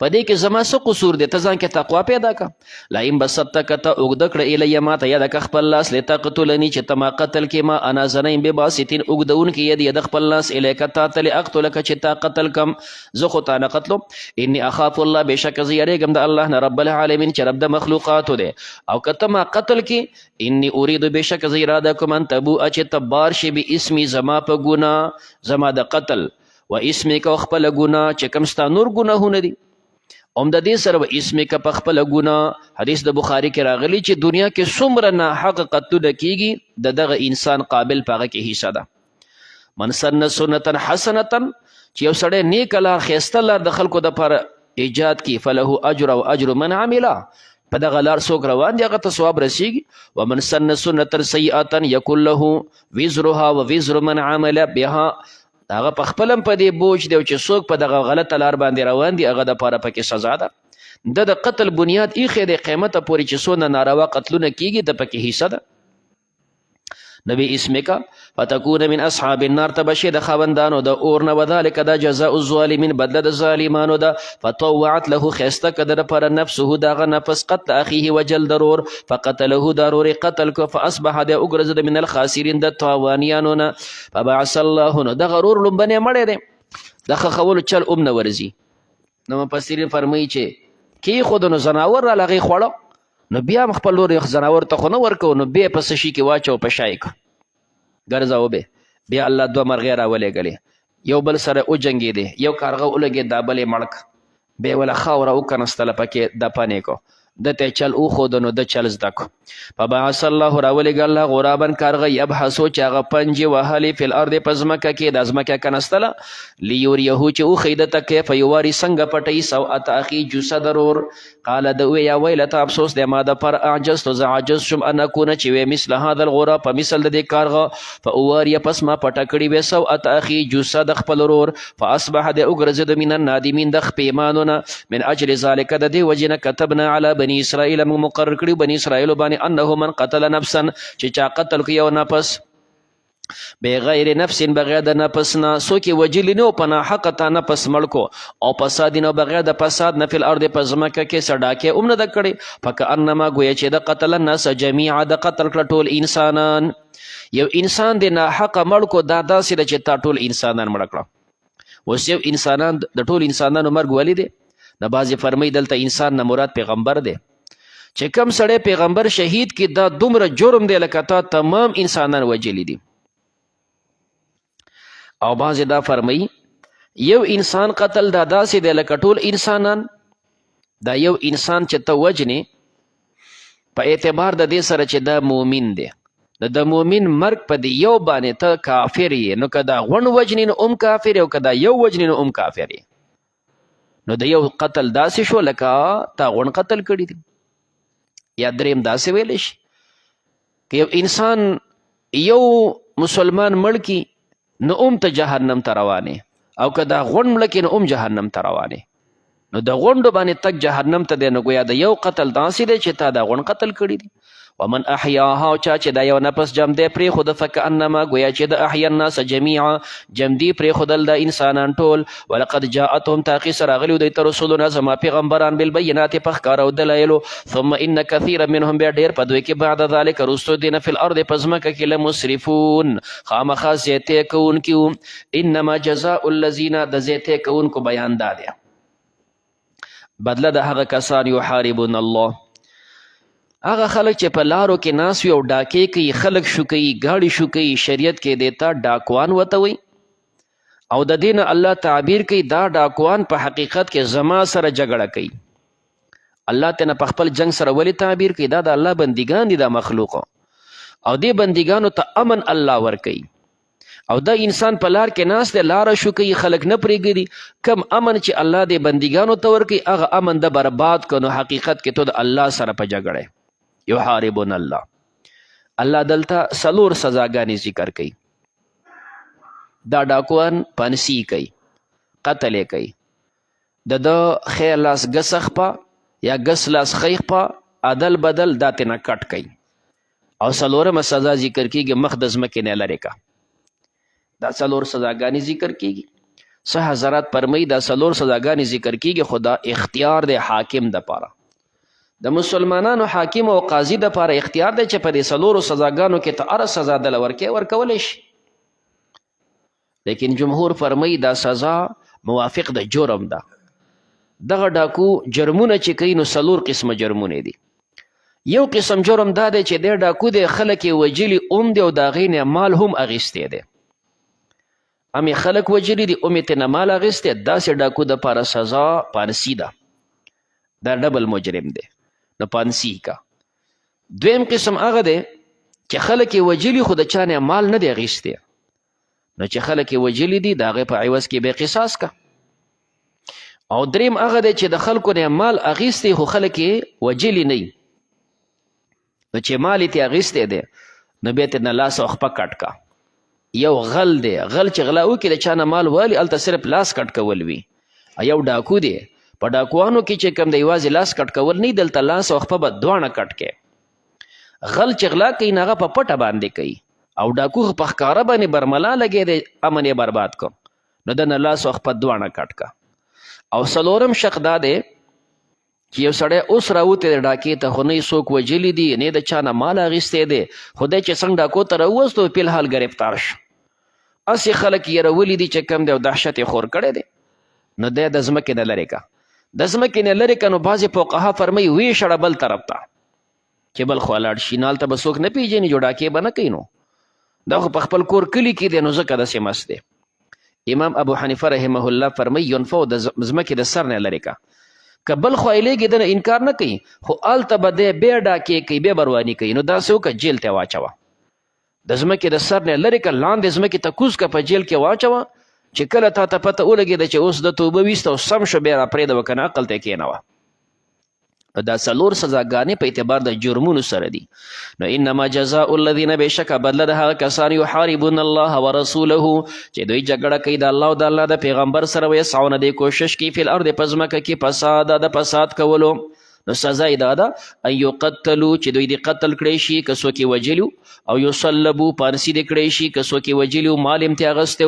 په دې کې زما څه قصور دی ته ځان کې تقوا پیدا کړه. لئن بسطت که ته اوږده کړه الی ما ته یده که خپل لاس لتقتلني چې ته ما قتل کې ما انا زنیم بباسطین اوږدونکي ید ید خپل لاس الیک تا ته لاقتلک چې تا قتل کم زه خو تا نه قتلم. انی اخاف الله بشک زه یریږم د الله نه رب العالمین چې رب د مخلوقاتو دی. او که ته ما قتل کې انی اريد بشک زه اراده کوم ان تبوء چې ته بار شي باسمي زما په ګناه زما د قتل و اسمک او خپل ګناه چې کوم ستا نور ګناهونه دي هم د دې سره و اسمک په خپل ګناه. حدیث د بخاري کې راغلی چې دنیا کې څومره ناحق قتلونه کیږي د دغه انسان قابل په هغه کې حصه ده. من سن سنتا حسنتا چې یو سړی نیک لار ښایسته لار د خلکو دپاره ایجاد کی فله اجر او اجر من عمله په دغه لار څوک روان دي هغه ته ثواب رسیږي. ومن سن سنتا سیئتا یکن له وزرها و وزر من عمل بها هغه په خپلم په دې بوج دی چې څوک په دغه غلطه لار باندې روان دي هغه دپاره پکې سزا ده. د قتل بنیاد ایښی دی قیمته پورې چې څونه ناروا قتلونه کیږي د پکې حصه ده. نبی اسمکا فتکون من اصحاب النار تبشی د خاوندانو د اور نه وذلک دا جزاء الظالمین بدله د ظالمانو ده. فطوعت له خیسته کده دپاره نفسه دغه نفس قتل اخیه وجل ضرور فقتله ضرور قتل کو فاصبح د وګرځید من الخاسرین د تاوانیانو نه. فبعث الله نو د غرور لومبنې مړی دی د خولو چل نه ورځي. نو مفسرین فرمایي چې کی خود نو زناور را لغې خوړه نو بیا خپل لور زناور ته خو نه ورکو نو بیا په څه شي کې واچو په شای که ګرځاو به بیا الله دوه مرغۍ راولېږلې یو بل سره وجنګېدې یو کارغه ولګېد دا بلې مړک بیا وله خاوره وکنستله پکې دپنې کو دته چل وښود نو د چل زده کو. فبعث الله راولېږه الله غرابا کارغه یبحثو چې هغه پنجې وهلې فی الارض په ځمکه کې د ځمکه کنستله لیوریهو چې وښیي دته کیف یواري څنګه پټوي سوءت اخي جوسه ضرور. قال د وی یا ویلته افسوس دی ما دپاره اعجزتو زه عاجز شم ان اکونه چې وی مثل هذا الغراب په مثل د دې کارغه فاواریه پس ما پټه کړې وې سوءت اخي جوسه د خپل ورور فاصبح د وګرځېد من النادمین د خپیمانو نه. من اجل ذلک د دې وجې نه کتبنا علی بني اسرائیل موږ مقرر کړي بني اسرائیل باندې انه من قتل نفسا چې چا قتل کوي یو نفس بغیر نفس بغیر د نفس نه څوک یې وجلي نه په ناحقه تا نفس مړ کو او فساد نه بغیر د فساد نه فی الارض په ځمکه کې څه ډاکې هم نه ده کړې فکأنما گویا چې د قتل الناس جمیعا د قتل کړه ټول انسانان. یو انسان د ناحقه مړ کو دا داسې ده چې تا ټول انسانان مړه کړه. اوس یو انسانان د ټول انسانانو مرګ ولې دی؟ نه بعضې فرمایي دلته انسان نه مراد پیغمبر دی چې کم سړی پیغمبر شهید کې دا دومره جرم دی لکه تا تمام انسانان وجلی دي. او بعضې دا فرمایي یو انسان قتل دا داسې دی لکه ټول انسانان. دا یو انسان چې ته وجنې په اعتبار د دې سره چې دا مومن دی د مومن مرګ په دې یو باندې ته کافر یې نو که دا غونډ وجنې نو هم کافر یې او که دا یو وجنې نو هم کافر یې. نو د یو قتل داسې شو لکه تا غونډ قتل کړي دي. یا دریم داسې ویلی شي که یو انسان یو مسلمان مړ کی نو هم ته جهنم ته روانې او که دا غونډ مړه کې نو هم جهنم ته روانې. نو د غونډو باندې تک جهنم ته دی نو ګویا د یو قتل داسې دی چې تا دا غونډ قتل کړي دي. ومن احیاها او چا چې دا یو نفس جم دی پرېښود فکانما گویا چې د احیا الناس جمیعا جم دی پرېښودل د انسانان ټول ولقد جاءتهم تحقیق سره راغلي دوی ته رسولنا زما پیغمبران بالبینات په ښکاره او دلایلو ثم ان کثیرا منهم بیا ډېر په دوی کې بعد ذلک وروستو دینه فی الارض په ځمکه کې لمسرفون خامخا زیاتې کوونکي وو. انما جزاء الذین د زیاتې کوونکو بیان دا دی بدله د هغه کسان یحاربون الله هغه خلک چې په لارو کې ناس وي او ډاکې کوي خلک شو کوي ګاډي شو کوي شریعت کې دیتا ډاکوان وته وي او د دین الله تعبیر کوي دا ډاکوان په حقیقت کې زما سره جګړه کوي. الله تینا په خپل جنگ سره ولی تعبیر کوي دا د الله بندگان دي دا مخلوق او دې بندگانو ته امن الله ور کوي او دا انسان په لار کې ناس دی لاره شو کوي خلک نه پرېږدي کم امن چې الله دې بندگانو ته ورکوي هغه امن د برباد کنو حقیقت کې تو د الله سره په جګړه یحاربون الله دلته څلور سزاګانې ذکر کوي. دا ډاکوان پانسی کوي قتل یې کوي د خیر لاس ګسخ په یا ګس لاس خیخ په عدل بدل دا تینا کټ کوي او څلورمه سزا ذکر کیږي مخ د ځمکې نه لرې کا. دا څلور سزاګانې ذکر کیږي څه حضرات فرمایي دا څلور سزاګانې ذکر کیږي خدا اختیار دی حاکم د پاره د مسلمانانو حاکم او قاضي د پاره اختیار دی چې په دې څلورو سزاګانو کې ته هره سزا دله ورکولی شي لیکن جمهور فرمایي دا سزا موافق د جرم ده. دغه ډاکو جرمونه چې کوي نو څلور قسمه جرمونه دي. یو قسم جرم دا دی چې دی ډاکو دی خلک یې وجلي دی او د هغې نه مال هم اخیستی دی امې خلک وجلي دي امې ترې نه مال اخیستی داسې ډاکو دپاره سزا پانسي ده دا ډبل مجرم دی نو پانسی کا. دویم قسم هغه دی چې خلک یې وجلي خو د چا نه مال نه دی اخیستی نو چې خلک یې وجلي دي د هغې په عوض کې به قصاص کا. او دریم هغه دی چې د خلکو نه مال اخیستی خو خلک یې وجلي نه نو چې مال یې ترې اخیستی دی نو بیا ترې نه لاس او خپه کټ کا. یو غل دی غل چې غلا وکړي د چا نه مال والي هلته صرف لاس کټ کول وي. یو ډاکو دی په ډاکوانو کې چې کوم د یوازې لاس کټ کول نه دلته لاس او خپه به دواړه کټ کې. غل چې غلا کوي نه هغه په پټه باندې کوي او ډاکو په ښکاره باندې برملا لګی دی امن یې برباد کو نو د نه لاس او خپه دواړه کټ کا. او څلورم شق دا دی چې یو سړی اوس راوتی دی ډاکې ته خو نه یې څوک وجلي دي نه د چا نه مال اخیستی دی خدای چې څنګه ډاکو ته راووستو فی الحال ګرفتار شو هسې خلک یې رولي دي چې کم دی او دهشت یې خور کړی دی نو دی د ځمکې نه لرې کا. د ځمکې نه لرې که نو بعضې فقها فرمایي ویې شړه بل طرف ته چې بل خوا لاړ شي نو هلته به څوک نه پېژني جو ډاکې به نه کوي نو دا خو په خپل کور کلي کې دی نو ځکه داسې مست دی. امام ابو حنیفه رحمه الله فرمایي ینفو د ځمکې د سر نه لرې که که بل خوا یې لېږي د نه انکار نه کوي خو هلته به دی بیا ډاکې کوي بیا برواني کوي نو داسې وکړه جیل ته واچوه د ځمکې د سر نه لرې که لاندې ځمکې ته کوز که په جیل کې واچوه چې کله تا ته پته ولګېده چې اوس د توبه ویسته او سم شو بیا راپرېږده که نه عقل ته کېنوه. دا څلور سزاګانې په اعتبار د جرمونو سره دي. نو انما جزاء الذین بېشکه بدله د هغه کسان یحاربون الله ورسوله چې دوی جګړه کوي د الله او د الله د پیغمبر سره ویسعونه دی کوشش کوي فی الارض په ځمکه کې فساده د فساد کولو نو سزا یې دا ده ان یقتلو چې دوی دې قتل کړی شي که څوک یې وجلي او یصلبو پانسي دې کړی شي که څوک یې وجلي مال یې ترې اخیستی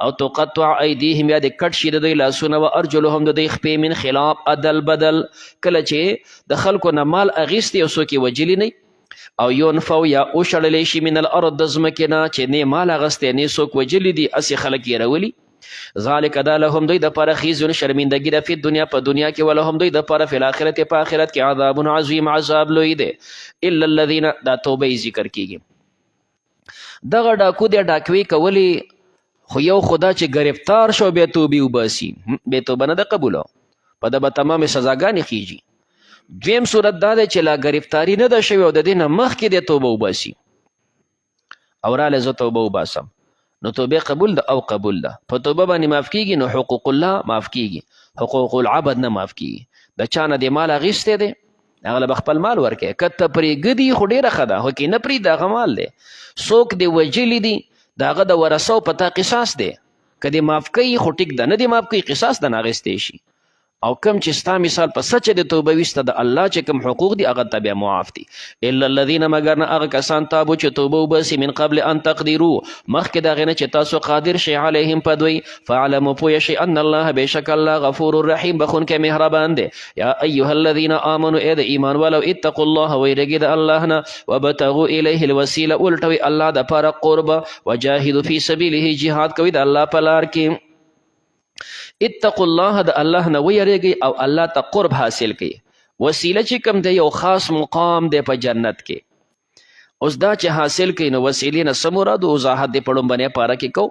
او تقطع ایدیهم یا دې کټ شي د دوی لاسونه و ارجلهم د دوی خپې من خلاف عدل بدل کله چې د خلکو نه مال اخیستی او څوک یې وجلي نه او ينفو یا وشړلی شي من الارض د ځمکې نه چې نه مال اخیستی نه څوک وجلي دي هسې خلک یې رولي ذالک دا لهم دوی دپاره خیزون شرمندګي ده فی دنیا په دنیا کې ولهم دوی دپاره فی الاخرت په آخرت کې عذاب عظیم عذاب لوی دی الا الذین دا توبه ذکر کیږي. دغه ډاکو دی ډاکوي کولی خو یو خدا چې گرفتار شو بیا توبې وباسي بیا توبه نه ده قبوله په ده به تمامې سزاګانې خیږي. دویم صورت دا دی چې لا گرفتاری نه ده شوې او د دې نه مخکې دی توبه وباسي او رالی زه توبه وباسم نو توبه قبول ده او قبول ده په توبه باندې معاف کیږي نو حقوق الله معاف کیږي حقوق العبد نه معاف کیږي. د چا نه د مال اخیستی دی هغه له به خپل مال ورکوي که ته پرېږدي خو ډېره ښه ده خو که نه پرېږدي هغه مال دی څوک دې وجلي دي د هغه د ورثو په تا قصاص دی که دې معاف کوي خو ټیک ده نه دې معاف کوي قصاص ده نه اخیستی شي او کم چې ستا مثال په سچ د توبه وسته د الله چې کوم حقوق دي هغه ته بیا معاف دي. الا الذين مگر نه هغه کسان تابو چې توبه وباسي من قبل ان تقدروا مخکې د هغې نه چې تاسو قادر شئ علیهم په دوی. فاعلموا پوه شئ ان الله بېشک الله غفور رحیم بخونکی مهربان دی. یا ایها الذین آمنوا ای د ایمان والو اتقوا الله ویرګئ د الله نه وابتغوا الیه الوسیله الټوئ الله دپاره قربه وجاهدوا فی سبیله جهاد کوئ د الله په لار کې. اتقوا الله د الله نه ویریږئ او الله ته قرب حاصل کړئ. وسیله چې کوم دی یو خاص مقام دی په جنت کې. اوس دا چې حاصل کړئ نو وسیلې نه څه مراد وضاحت د پړومبنۍ پاره کې کو.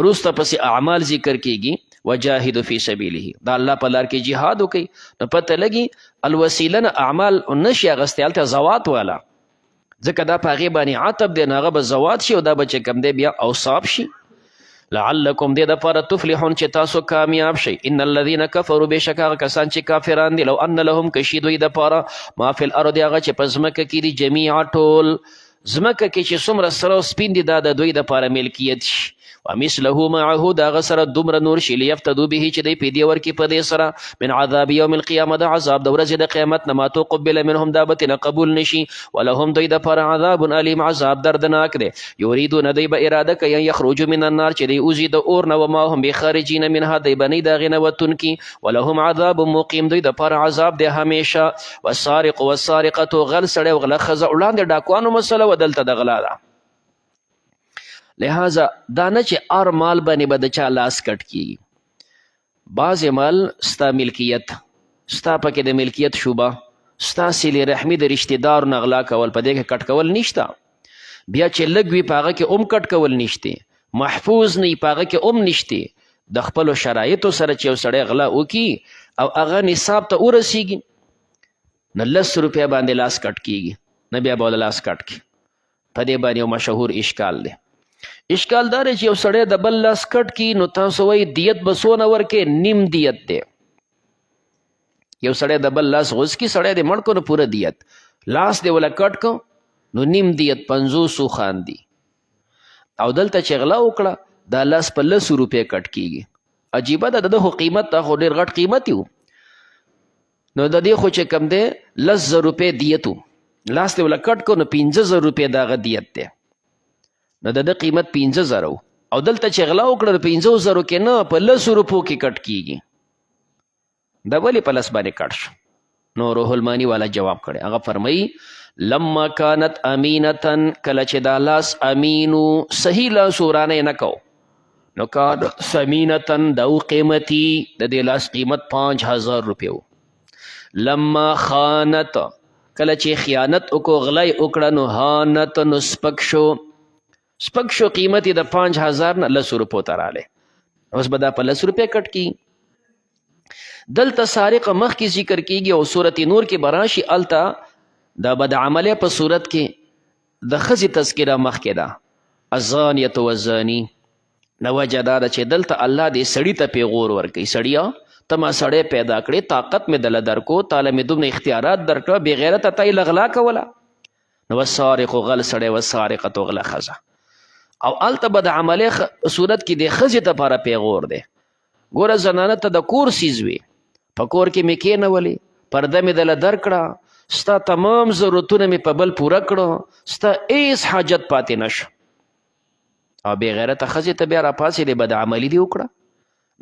وروسته پسې اعمال ذکر کیږي وجاهدوا فی سبیله د الله په لار کې جهاد وکړئ نو پته لګي الوسیله نه اعمال نشي اخیستی هلته زوات والا ځکه دا په هغې باندې عطب دی نو هغه به زوات شي او دا به چې کوم دی بیا اوصاف شي. لعلکم دې دپاره تفلحون چې تاسو کامیاب شئ. ان الذین کفروا بېشک هغه کسان چې کافران دي لو ان لهم که شي دوی دپاره ما فی الارض هغه چې په ځمکه کې دي جمیعا ټول ځمکه کې چې څومره سره او سپین دي دا د دوی دپاره ملکیت شي. ومثله معه د هغه سره دومره نور شي لیفتدو به چې دی فدیه ورکړي په دې سره من عذاب یوم القیامه د عذاب د ورځې د قیامت نه ما تقبل منهم دا به ترې نه قبول نشي. ولهم دوی دپاره عذاب علیم عذاب دردناک دی. یریدون دوی به اراده کوي ان یخرجوا من النار چې دی وځي د اور نه وما هم بخارجین منها دی به نه د هغې نه وتونکي. ولهم عذاب مقیم دوی دپاره عذاب دی همیشه. والسارق والسارقة غل سړی او غله ښځه وړاندې ډاکوانو مسله و دلته د غلا ده. لہذا دا نه چې هر مال باندې به د چا لاس کټ کیږي. بعضې مال ستا ملکیت ستا پکې د ملکیت شوبه ستا صلې رحمي د رشتې دارو نه غلا کول په دې کې کټ کول نشته. بیا چې لږ وي په هغه کې کټ کول نشته محفوظ نه وي په هغه کې نشته. د خپلو شرایطو سره چې یو سړی غلا وکړي او هغه نصاب ته ورسیږي نو 10 روپۍ باندې لاس کټ کیږي نه بیا به لاس کټ کړي. په دې باندې یو مشهور اشکال دی. اشکال دا دی چې یو سړی د بل لاس کټ کی نو تاسو وایي دیت به څونه ورکې نیم دیت دی. یو سړی د بل لاس غوڅ کی سړی دې مړ کو نو پوره دیت لاس دې وله کټ کو نو نیم دیت 500 خاندي. او دلته چې غلا وکړه دا لاس په 10 روپۍ کټ کیږي. عجیبه ده د خو قیمت ته خو ډېر غټ قیمت و نو د دې خو چې کم دی 10,000 روپۍ دیت و لاس دې وله کټ کو نو 15,000 روپۍ د هغه دیت دی نو د قیمت 15,000 او دلته چې غلا وکړه 15,000 کې نه په 10 روپو کې کټ کیږي. دا ولې په لس باندې کټ شو؟ نو روح المانی والا جواب کړی. هغه فرمایي لما کانت امینتن کله چې دا لاس امینو صحیح لاس ورانه نه کو نو کان سمینتن دو قیمتی د دې لاس قیمت 5,000 روپۍ. لما خانت کله چې خیانت وکړو غلای وکړه نو هانت نو سپک شو قیمت یې د 5,000 نه 10 روپو ته رالی. اوس به دا په 10 روپۍ کټ کی. دلته سارق مخکې ذکر کیږي او صورت نور کې به راشي هلته د بد عملۍ په صورت کې د ښځې تذکره مخکې ده الزانیة والزاني. نو وجه دا ده چې دلته الله دې سړي ته پیغور ورکوي. سړیه ته ما سړی پیدا کړې طاقت مې دله درکو تاله مې دومره اختیارات درکړه بې غیرته ته یې غلا کوله. نو والسارق غل سړی والسارقة غله ښځه او هلته به د عملۍ صورت کې د ښځې دپاره پیغور دی. ګوره زنانه ته د کور څیز وي په کور کې مې کېنولې پرده مې دله درکړه ستا تمام ضرورتونه مې په بل پوره کړو ستا هېڅ حاجت پاتې نشو او بې غیرته ښځې ته بیا راپاسېدې بد عملي دې وکړه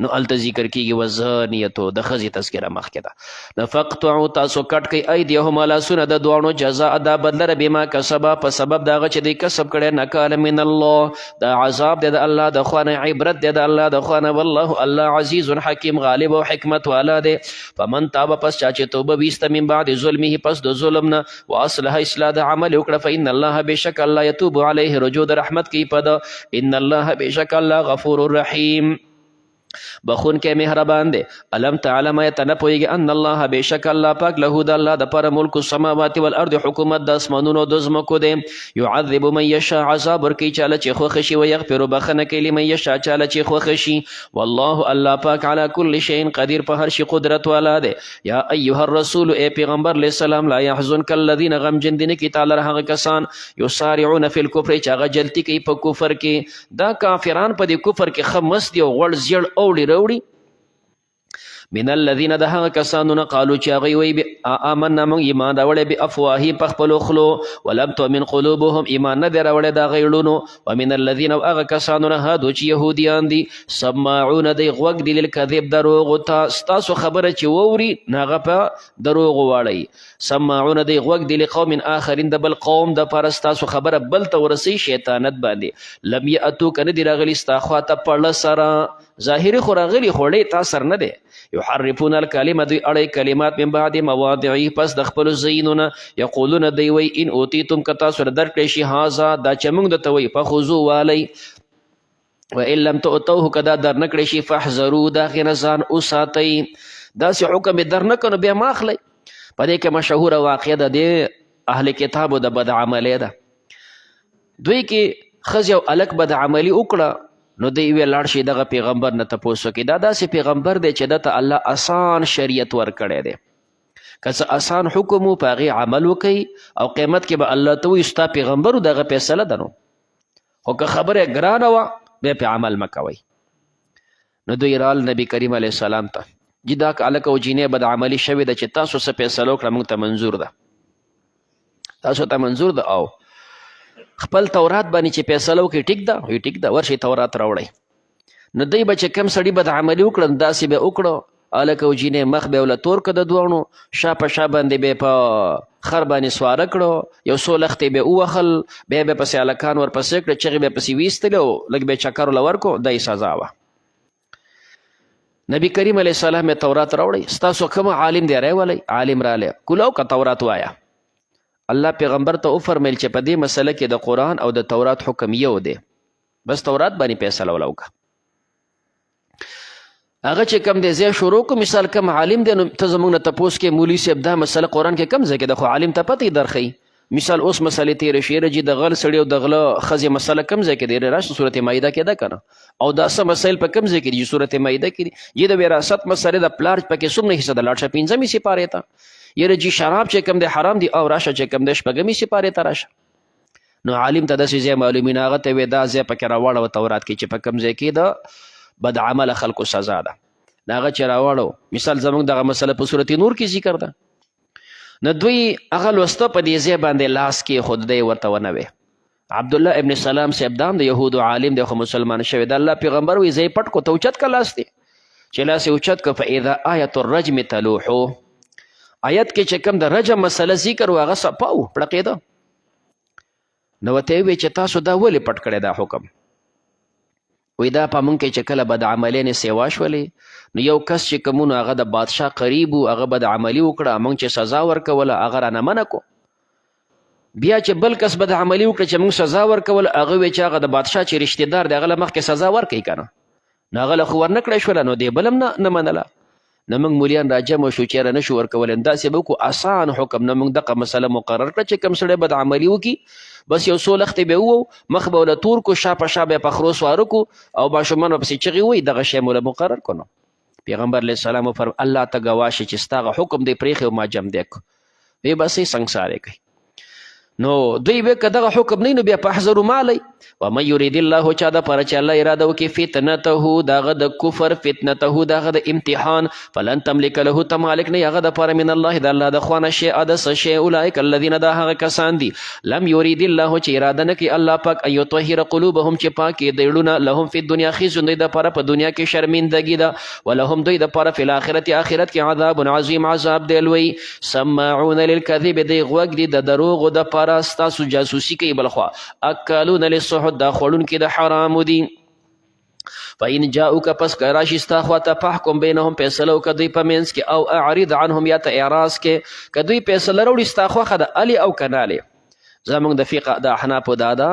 نو هلته ذکر کېږي وزانیتو د ښځې تذکره مخکې ده. نو فقطعو تاسو کټ کوئ ایدیهما لاسونه د دواړو جزاء دا بدله بما کسبه په سبب د هغه چې دوی کسب کړی نکاله من الله دا عذاب دی د الله د خوا نه عبرت دی د الله د خوا نه والله الله عزیز حکیم غالب او حکمت والا دی. فمن تابه پس چا چې توبه ویسته من بعد ظلمه پس د ظلم نه واصلح اصلاح د عمل وکړه فإن الله بېشک الله یتوب علیه رجوع د رحمت کوي په ده ان الله بېشک الله غفور رحیم بخون کې مهربان دی. علم تعلم ایت نه پوهیږي ان الله بېشک الله پاک له د الله دپاره ملک السماوات والارض حکومت د اسمانونو د ځمکو دی. یعذب من یشاء عذاب ورکوي چاله چې خوښه شي ویغفر بخنه کوي لمن یشاء چاله چې خوښه شي والله الله پاک علی کل شیء قدیر په هر شي قدرت والا دی. یا ایها الرسول ای پیغمبر علیه السلام لا یحزنک الذین غمجن دي نه کي تعالی هغه کسان یسارعون فی الکفر چې هغه جلتي کوي په کفر کې. دا کافران په دې کفر کې ښه مست دي او غوړ زیړ اوړي راوړي من الذين د هغه کسانو نه قالو چې هغوی وایي آمنا موږ ایمان راوړی بافواههم په خپلو خلو ولم تؤمن قلوبهم ایمان نه دی راوړی د هغوی زړونو ومن الذین او هغه کسانو نه هادو چې یهودیان دي سماعون دی غوږ دي للکذب دروغو ته ستاسو خبره چې واوري نه هغه په دروغو واړئ سماعون دی غوږ دي لقوم آخرین د بل قوم دپاره ستاسو خبره بل ته ورسوي شیطانت باندې لم یأتوک نه دي راغلي ستا خواته په ړه سره ظاهري خو راغلي خو ړی تا سر نه دی یحرفون الکلمه دوی اړی کلمات من بعد مواضعه پس د خپلو ځایونو نه یقولون دوی وی ان اوتیتم که تاسو درکړی شي هذا دا چې موږ درته وایي فخذو والی وان لم تؤتوه که دا در نه کړی شي فاحذروا د هغې نه ځان وساتئ داسې حکم یې در نه کړو بیا مه اخلئ په دې کې مشهوره واقعه ده د اهل کتابو د بدعملۍ ده دوی کې ښځې او هلک بدعملي وکړه نو دی وی لاړ شي دغه پیغمبر نه تپوس وکړي دا داسې پیغمبر دی چې دته الله آسان شریعت ورکړی دی که څه آسان حکم و په هغې عمل وکوي او قیمت کې به الله ته وایي ستا پیغمبر و دغه فیصله ده نو خو که خبره ګرانه وه بیا پې عمل مه کوئ نو دوی رال نبي کریم علیه السلام ته جي دا هلک او جینۍ بدعملي شوې ده چې تاسو څه فیصله وکړه موږ ته منظور ده تاسو ته منظور ده او خپل تورات باندې چې فیصله وکړي ټیک ده وایي ټیک ده ورشئ تورات راوړئ نو دوی به چې کم سړي بدعملي وکړه داسې به وکړه هلک او جینۍ مخ به یې وله تور که د دواړو شا په شا باندې به یې په خر باندې سواره کړو یو څو لختې به یې ووهل بیا به پسې هلکان ورپسې کړه چغې به یې پسې ویستلې او لږ به یې چکر وله ورکړو دا یې سزا وه نبی کریم علیه السلام یې تورات راوړئ ستاسو کوم عالم دی راولئ عالم رالی کولو که تورات وایه الله پیغمبر ته وفرمیل چې په دې مسله کې د قرآن او د تورات حکم یو دی بس تورات باندې فیصله وله وکړه هغه چې کم دی ځای شروع کو مثال کم عالم دی نو ته زموږ نه تپوس کې مولوي صاحب دا مسله قرآن کې کم ځای کې ده خو عالم ته پته یې درښیي مثال اوس مسلې تېرې شي یره جي د غل سړي او د غله ښځې مسله کم ځای کې دی راشه صورت مایده کې ده که نه او دا څه مسایل په کم ځای کې دي چې صورت مایده کې دي یې د وراثت مسلې د پلار پکې څومره حصه ده لاړ شه پنځمې سپارې ته یره جي شراب چې کم دی حرام دی او راشه چې کم دی شپږمې سپارې ته راشه نو عالم ته داسې ځای معلومي نه هغه ته وایي دا ځای پکې راواړوه تورات کې چې په کم ځای کې د بدعمله خلکو سزا ده د هغه چې راواړو مثال زموږ دغه مسله په صورت نور کې ذکر ده نو دوی هغه لوسته په دې ځای باندې لاس کې خود دی ورته ونه وی عبدالله ابن سلام صاحب دام د یهودو عالم دی خو مسلمان شوی د الله پیغمبر وی ځای پټ کو ته اوچت که لاس دی چې لاس یې اوچت که فاذا آیة الرجم تلوحو آیت کې چې کوم د رجم مسله ذکر و هغه صفا و پړقېده نو ورته یې وویل چې تاسو دا ولې پټ کړی دا حکم وایي دا په موږ کې چې کله بدعملیانې سیوا شولې نو یو کس چې کوم نو هغه د بادشاه قریب و هغه بدعملي وکړه موږ چې سزا ورکوله هغه رانه منع کو بیا چې بل کس بدعملي وکړه چې موږ سزا ورکوله هغه وایي چې هغه د بادشاه چې رشتې دار دی هغه له مخکې سزا ورکوي که نه نو هغه له خو ورنه کړی شوله نو دی بل هم نه منله نو موږ مولیان راجمع شو چېرې نه شو ورکولی داسې به وکړو آسان حکم نه موږ دغه مسله مقرر کړه چې کوم سړی بدعملي وکړي بس یو څو لختې به ووو مخ به وله تور کو شا په شا به یې په خرو سواره کو او ماشومان به پسې چغې وایي دغه شی مو له مقرر کو نو پیغمبر علیه السلام وفرمایل الله ته ګواه شي چې ستا هغه حکم دی پرېښی او ما جم دی کو وی بس یې سنګسارې کوي نو دوی به که دغه حکم نه نو بیا فاحذروا مالی ومن یرید الله چا دپاره چې الله اراده وکړي فتنته د هغه د کفر فتنته د هغه د امتحان فلن تملک له ته مالک نه هغه دپاره من الله د الله د خوا نه شیئا د څه شی اولئک الذین دا هغه کسان دي لم یرید الله چې اراده نه کوي الله پاک ان یطهر قلوبهم چې پاکې دی زړونه لهم فی الدنیا خزي دوی دپاره په دنیا کې شرمندګي ده ولهم دوی دپاره فی الاخرت آخرت کې عذاب عظیم عذاب دی لوی سماعون للکذب دی غوږ دي د دروغو دپاره ستاسو جاسوسي کوي بلخوا اکلون للسحت دا خوړونکي د حرامو دي فإن جاءوك پس که راشي ستا خواته فحکم بینهم فیصله وکړه دوی په منځ کې او اعرض عنهم یا ته اعراض کې که دوی فیصله راوړي ستا خوښه ده الې او که نالې زموږ د فقه د احنافو دا ده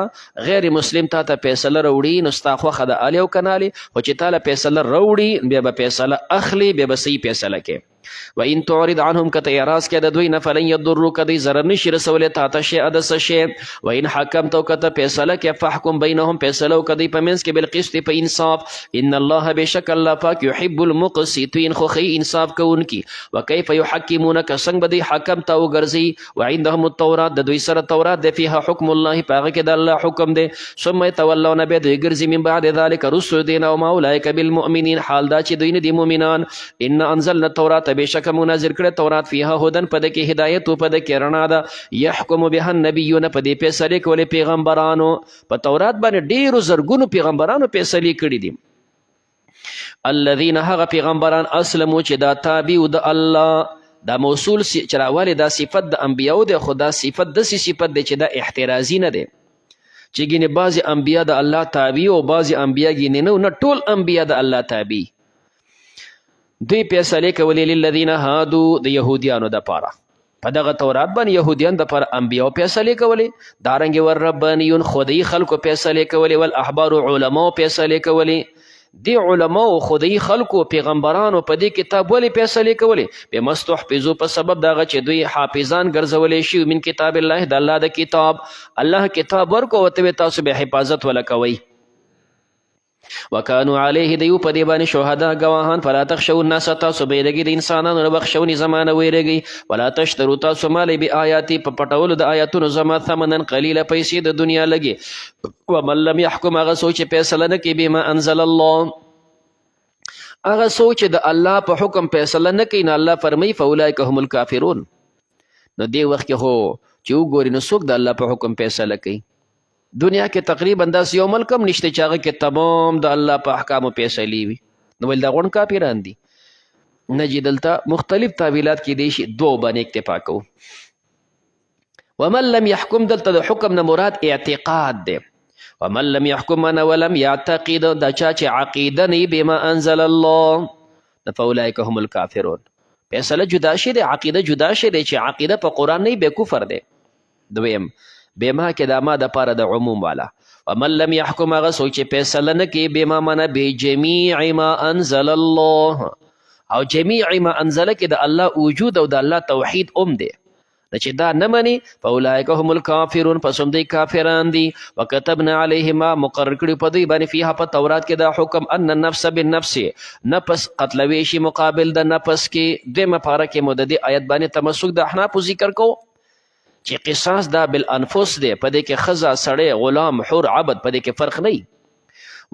غیر مسلم تا ته فیصله راوړي نو ستا خوښه ده الې او که نالې خو چې تا له فیصله راوړي بیا به فیصله اخلي بیا به صحیح فیصله کې وان تعرض عنهم کته اعراض کې د دوی نه فلن يضروك دی ضرر نشي رسول تا ته شی ادس شی وان حکمت کته فیصله کې فحکم بینهم فیصله کدی پمنس کې بالقسط په انصاف ان الله بشک الله پاک يحب المقسطين خو خي انصاف کوونکی وكيف يحكمونك څنګه بدی حکم تا وګرځي وعندهم التوراة د دوی سره تورات د فيها حکم الله پاغه کې د الله حکم دی ثم يتولون به دوی ګرځي من بعد ذلك رسل دین او ما اولئک بالمؤمنین حال دا چې دوی نه دي مؤمنان ان انزلنا التوراة بشک منازل کړه تورات فيها هدن پد کې هدایت او پد کې رڼا ده يحكم بها النبيون پد په فیصله کولې پیغمبرانو په تورات باندې ډیرو زرګونو پیغمبرانو فیصله کړې دي الذين هغه پیغمبران اسلموا چې دا تابع د الله دا موصول چراواله دا صفت د انبیاء ده خدا صفت د صفت ده چې دا احترازی نه ده چې ګینه بعضی انبیاء د الله تابع او بعضی انبیاء ګینه نه ټول انبیاء د الله تابع دوی فیصله کولې للذین هادو د يهوديانو د پاره په دغه تورات باندې يهوديان د پر انبیاء فیصله کولې دارنګ ور ربانیون خدای خلکو فیصله کولې ول احبار علماء فیصله کولې دی علماء خدای خلکو پیغمبرانو په دې کتاب ولې فیصله کولې په مستحفظو په سبب دغه چې دوی حافظان ګرځولې شي من کتاب الله د الله د کتاب الله کتاب ورکو وته تاسو به حفاظت ولا کوي وکانو علیه دیو په دې باندې شهدا گواهان فلا تخشوا الناس تاسو بیرګي د انسانانو بخښونی زمانه ویرګي ولا تشتروا تاسو مال به آیاتی په پټولو د آیاتونو زما ثمنن قلیل پیسې د دنیا لګي ومن لم يحكم هغه سوچ فیصله نه کوي بما انزل الله هغه سوچ د الله په حکم فیصله نه کوي نه الله فرمای فاولئک هم الکافرون نو دی وخت کې هو چې وګوري نو څوک د الله په حکم فیصله کوي دنیا کې تقریبا داس یو ملکم نشته چې هغه کې تمام د الله په احکامو فیصلې وي نو ول دا غون کافران دي نجی دلته مختلف تعویلات کې دي شي دو باندې اکتفا کو ومن لم يحكم دلته د حکم نه مراد اعتقاد دی ومن لم يحكم انا ولم يعتقد دا چې عقیده نه بما انزل الله فاولئک هم الکافرون فیصله جدا شي دی عقیده جدا شي دی چې عقیده په قران نه به کفر دی دویم بما کې دا ما د پاره د عموم والا ومن لم يحكم هغه سوچ فیصله نه کوي بما من بجميع ما انزل الله او جميع ما انزل کې د الله وجود او د الله توحید دی چې دا نه مني فاولئک هم الکافرون پس هم دی کافران دي وكتبنا عليهما مقرر کړي په دوی باندې فيها په تورات کې دا حکم ان النفس بالنفس نفس قتلوي شي مقابل د نفس کې د مپاره کې مدد آیت باندې تمسک د احناف ذکر کو چې قصاص دا بالانفس دی په دې کې خزا سړی غلام حر عبد په دې کې فرق نه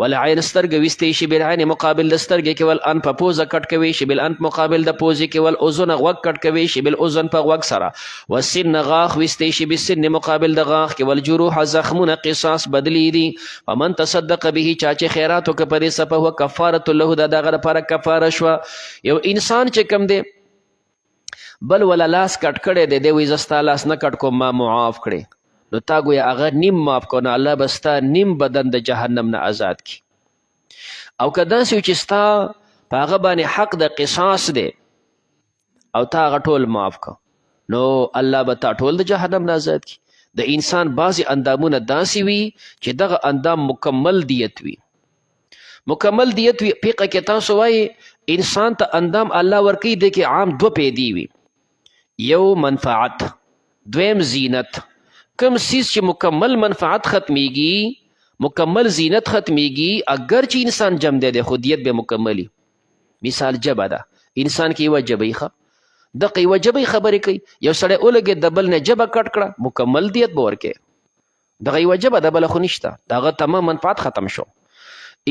ولا عین سترګ وستې شي بل عین مقابل د سترګ کې ول ان په پوزه کټ کوي شي بل ان مقابل د پوزه کې ول اذن غوږ کټ کوي شي بل اذن په غوږ سره وسن غاخ وستې شي بسن مقابل د غاخ کې ول جروح زخمونه قصاص بدلی دي ومن تصدق به چا چې خیرات وک پرې سپه هو کفاره له دغه لپاره کفاره شو یو انسان چې کم دی بل ولا لاس کټ کړي دی وی زستا لاس نه کټ کوم ما معاف کړي نو تا ګویا هغه نیم معاف کو نه الله بستا نیم بدن د جهنم نه آزاد کی او کدا سې چې ستا هغه باندې حق د قصاص دی او تا هغه ټول معاف کو نو الله به تا ټول د جهنم نه آزاد کی د انسان بعضی اندامونه داسې وي چې دغه اندام مکمل دیت وي مکمل دیت وي فقه کې تاسو وایي انسان ته اندام الله ورکی دی کې عام دو پیدي وي یو منفعت دویم زینت کم سیز چې مکمل منفعت ختمیږي مکمل زینت ختمیږي اگر چې انسان جم دی خودیت به مکملی مثال جبه ده انسان کې یو جبه ښه دغه یو جبه خبرې کوي یو سړی اولګي د بل نه جبه کټ کړه مکمل دیت به ورکې دغه یو جبه د بل خو نشته دغه تمام منفعت ختم شو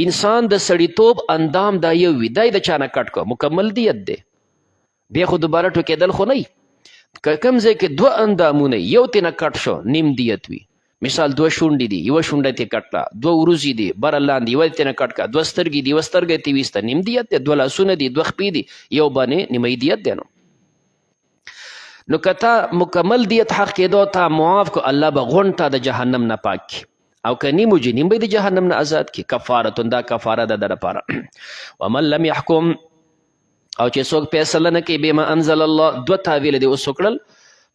انسان د سړیتوب اندام دا یو وي دای د چانه کټ کو مکمل دیت دی بیا خو دوباره ټوکېدل خو نه کم ځای کې دوه اندامونه یو تینه کټ شو نیم دیت وي مثال دوه شونډې دي یوه شونډه تې کټ کړه دوه وروځې دي بره لاندې یوه تینه کټ کړه دوه سترګې دي یوه سترګه تې ویسته نیم دیت دی دوه لاسونه دي دوه خپې دي یو باندې نیمه دیت دی نو که تا مکمل دیت حق کېدو تا معاف کو الله به غونډ تا د جهنم نه پاک کی او که نیمو جنیم به د جهنم نه آزاد کی کفارتون دا کفاره ده د لپاره ومن لم يحكم او چې څوک فیصله نه کوي بما انزل الله دوه تعویل دي اوس وکړل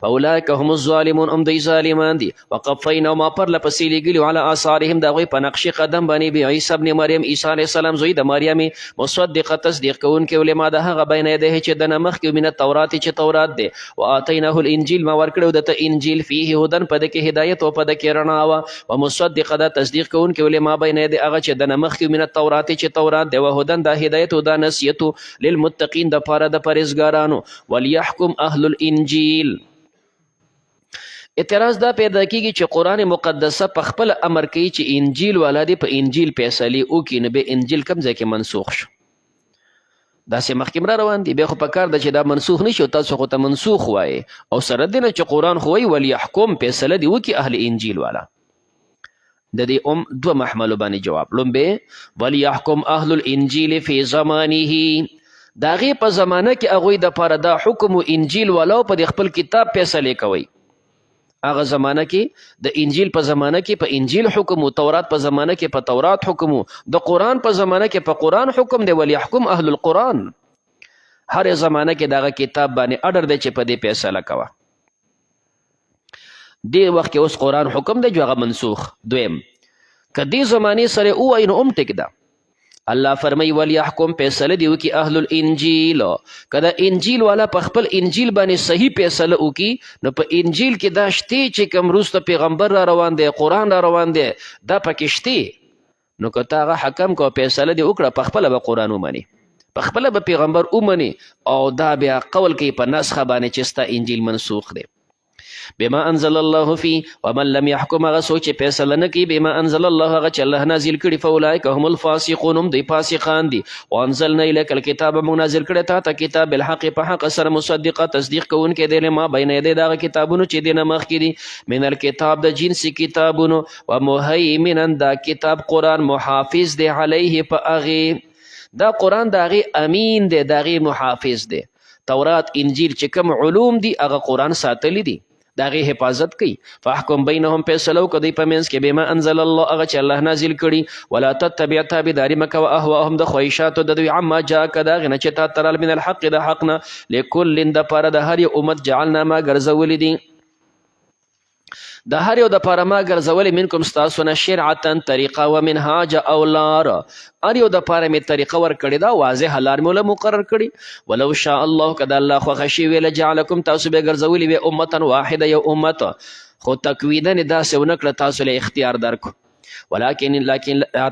فاولئک هم الظالمون هم دی ظالمان دي. وقفینا ما پر لپسې لګلي على آثارهم د هغوی په نقش قدم باندې بعیسی ابن مریم عیسی علیه السلام زوی د مریم مصدقه تصدیق کوونکی ولما د هغه بین یدیه چې د نه مخکې من التورات چې تورات دی وآتیناه الانجیل ما ورکړو د ته انجیل فیه هدن په د کې هدایت او په د کې رڼا وه ومصدقه د تصدیق کوونکی ولما بین یدی هغه چې د نه مخکې من التورات چې تورات دی وهدن د هدایت او د نصیحت للمتقین د پاره د پرهیزګارانو وليحکم اهل الانجیل. اعتراض دا پیدا کیږي چې قرآن مقدسه په خپل امر کوي چې انجیل والا دی په انجیل فیصلې وکړي نو به انجیل کوم ځای کې منسوخ شو داسې مخکې را روان دي بیا خو پکار ده چې دا منسوخ نه شي او تاسو خو ته منسوخ وایي او سره دی نه چې قرآن خو وایي ولیحکم فیصله دې وکړي اهل انجیل والا د دې دوه محملو باندې جواب لومبې ولیحکم اهل الانجیل فی زمانه د هغې په زمانه کې هغوی دپاره دا حکم و انجیل والا په د خپل کتاب فیصلې کوي هغه زمانه کې د انجیل په زمانه کې په انجیل حکم او تورات په زمانه کې په تورات حکم د قرآن په زمانه کې په قرآن حکم دی ولیحکم اهل القرآن هر زمانه کې دغه کتاب باندې اډر دی چې په دې فیصله کوه دې وخت کې اوس قرآن حکم دی جو هغه منسوخ دویم که دې زمانې سره ووایي نو هم ټیک ده الله فرمای ولیحکم فیصله دی وکي اهل الانجیل کله انجیل والا په خپل انجیل باندې صحیح فیصله وکي نو په انجیل کې دا شته چې کوم وروسته پیغمبر را روان دی قرآن را روان دی دا پکې شته نو که تا هغه حکم کو فیصله دی وکړه په خپله به قرآن ومني په خپله به پیغمبر ومني او دا بیا قول کوي په نسخه باندې چې ستا انجیل منسوخ دی بما انزل الله فی ومن لم يحكم هغه څوک چې فیصله نه کوي بما انزل الله هغه چې الله نازل کړي فاولئک هم الفاسقون هم دوی فاسقان دي وانزلنا الیک الکتاب موږ نازل کړی تا ته کتاب بالحق په حق سره مصدقه تصدیق کوونکی دی لما بین یدی دغه کتابونو چې دی نه مخکې دي من الکتاب د جنسي کتابونو ومهیمنا دا کتاب قرآن محافظ دی علیه په هغې دا قرآن د هغې امین دی د هغې محافظ دی تورات انجیل چې کوم علوم دي هغه قرآن ساتلی دي د هغې حفاظت کوي فاحکم بینهم فیصله وکړه دوی په منځ کې بما انزل الله هغه چې الله نازل کړي ولا تتبع تابعداري مه کوه اهواهم د خواهشاتو د دوی عما جاءک د هغې نه چې تا ته رال من الحق د حق نه لکل دپاره د هر یو امت جعلنا ما ګرځولي دي د هر یو دپاره ما ګرځولې منکم ستاسو نه شرعتا طریقه و منهاج او لار هر یو دپاره مې طریقه ورکړې ده واضح لار مې له مقرر کړي ولو شاء الله که د الله خوښه شوې لجعلکم تاسو به ګرځولي وې امتا واحده یو امت خو تکویدن داسې ونه کړه تاسو له اختیار درکو ولكن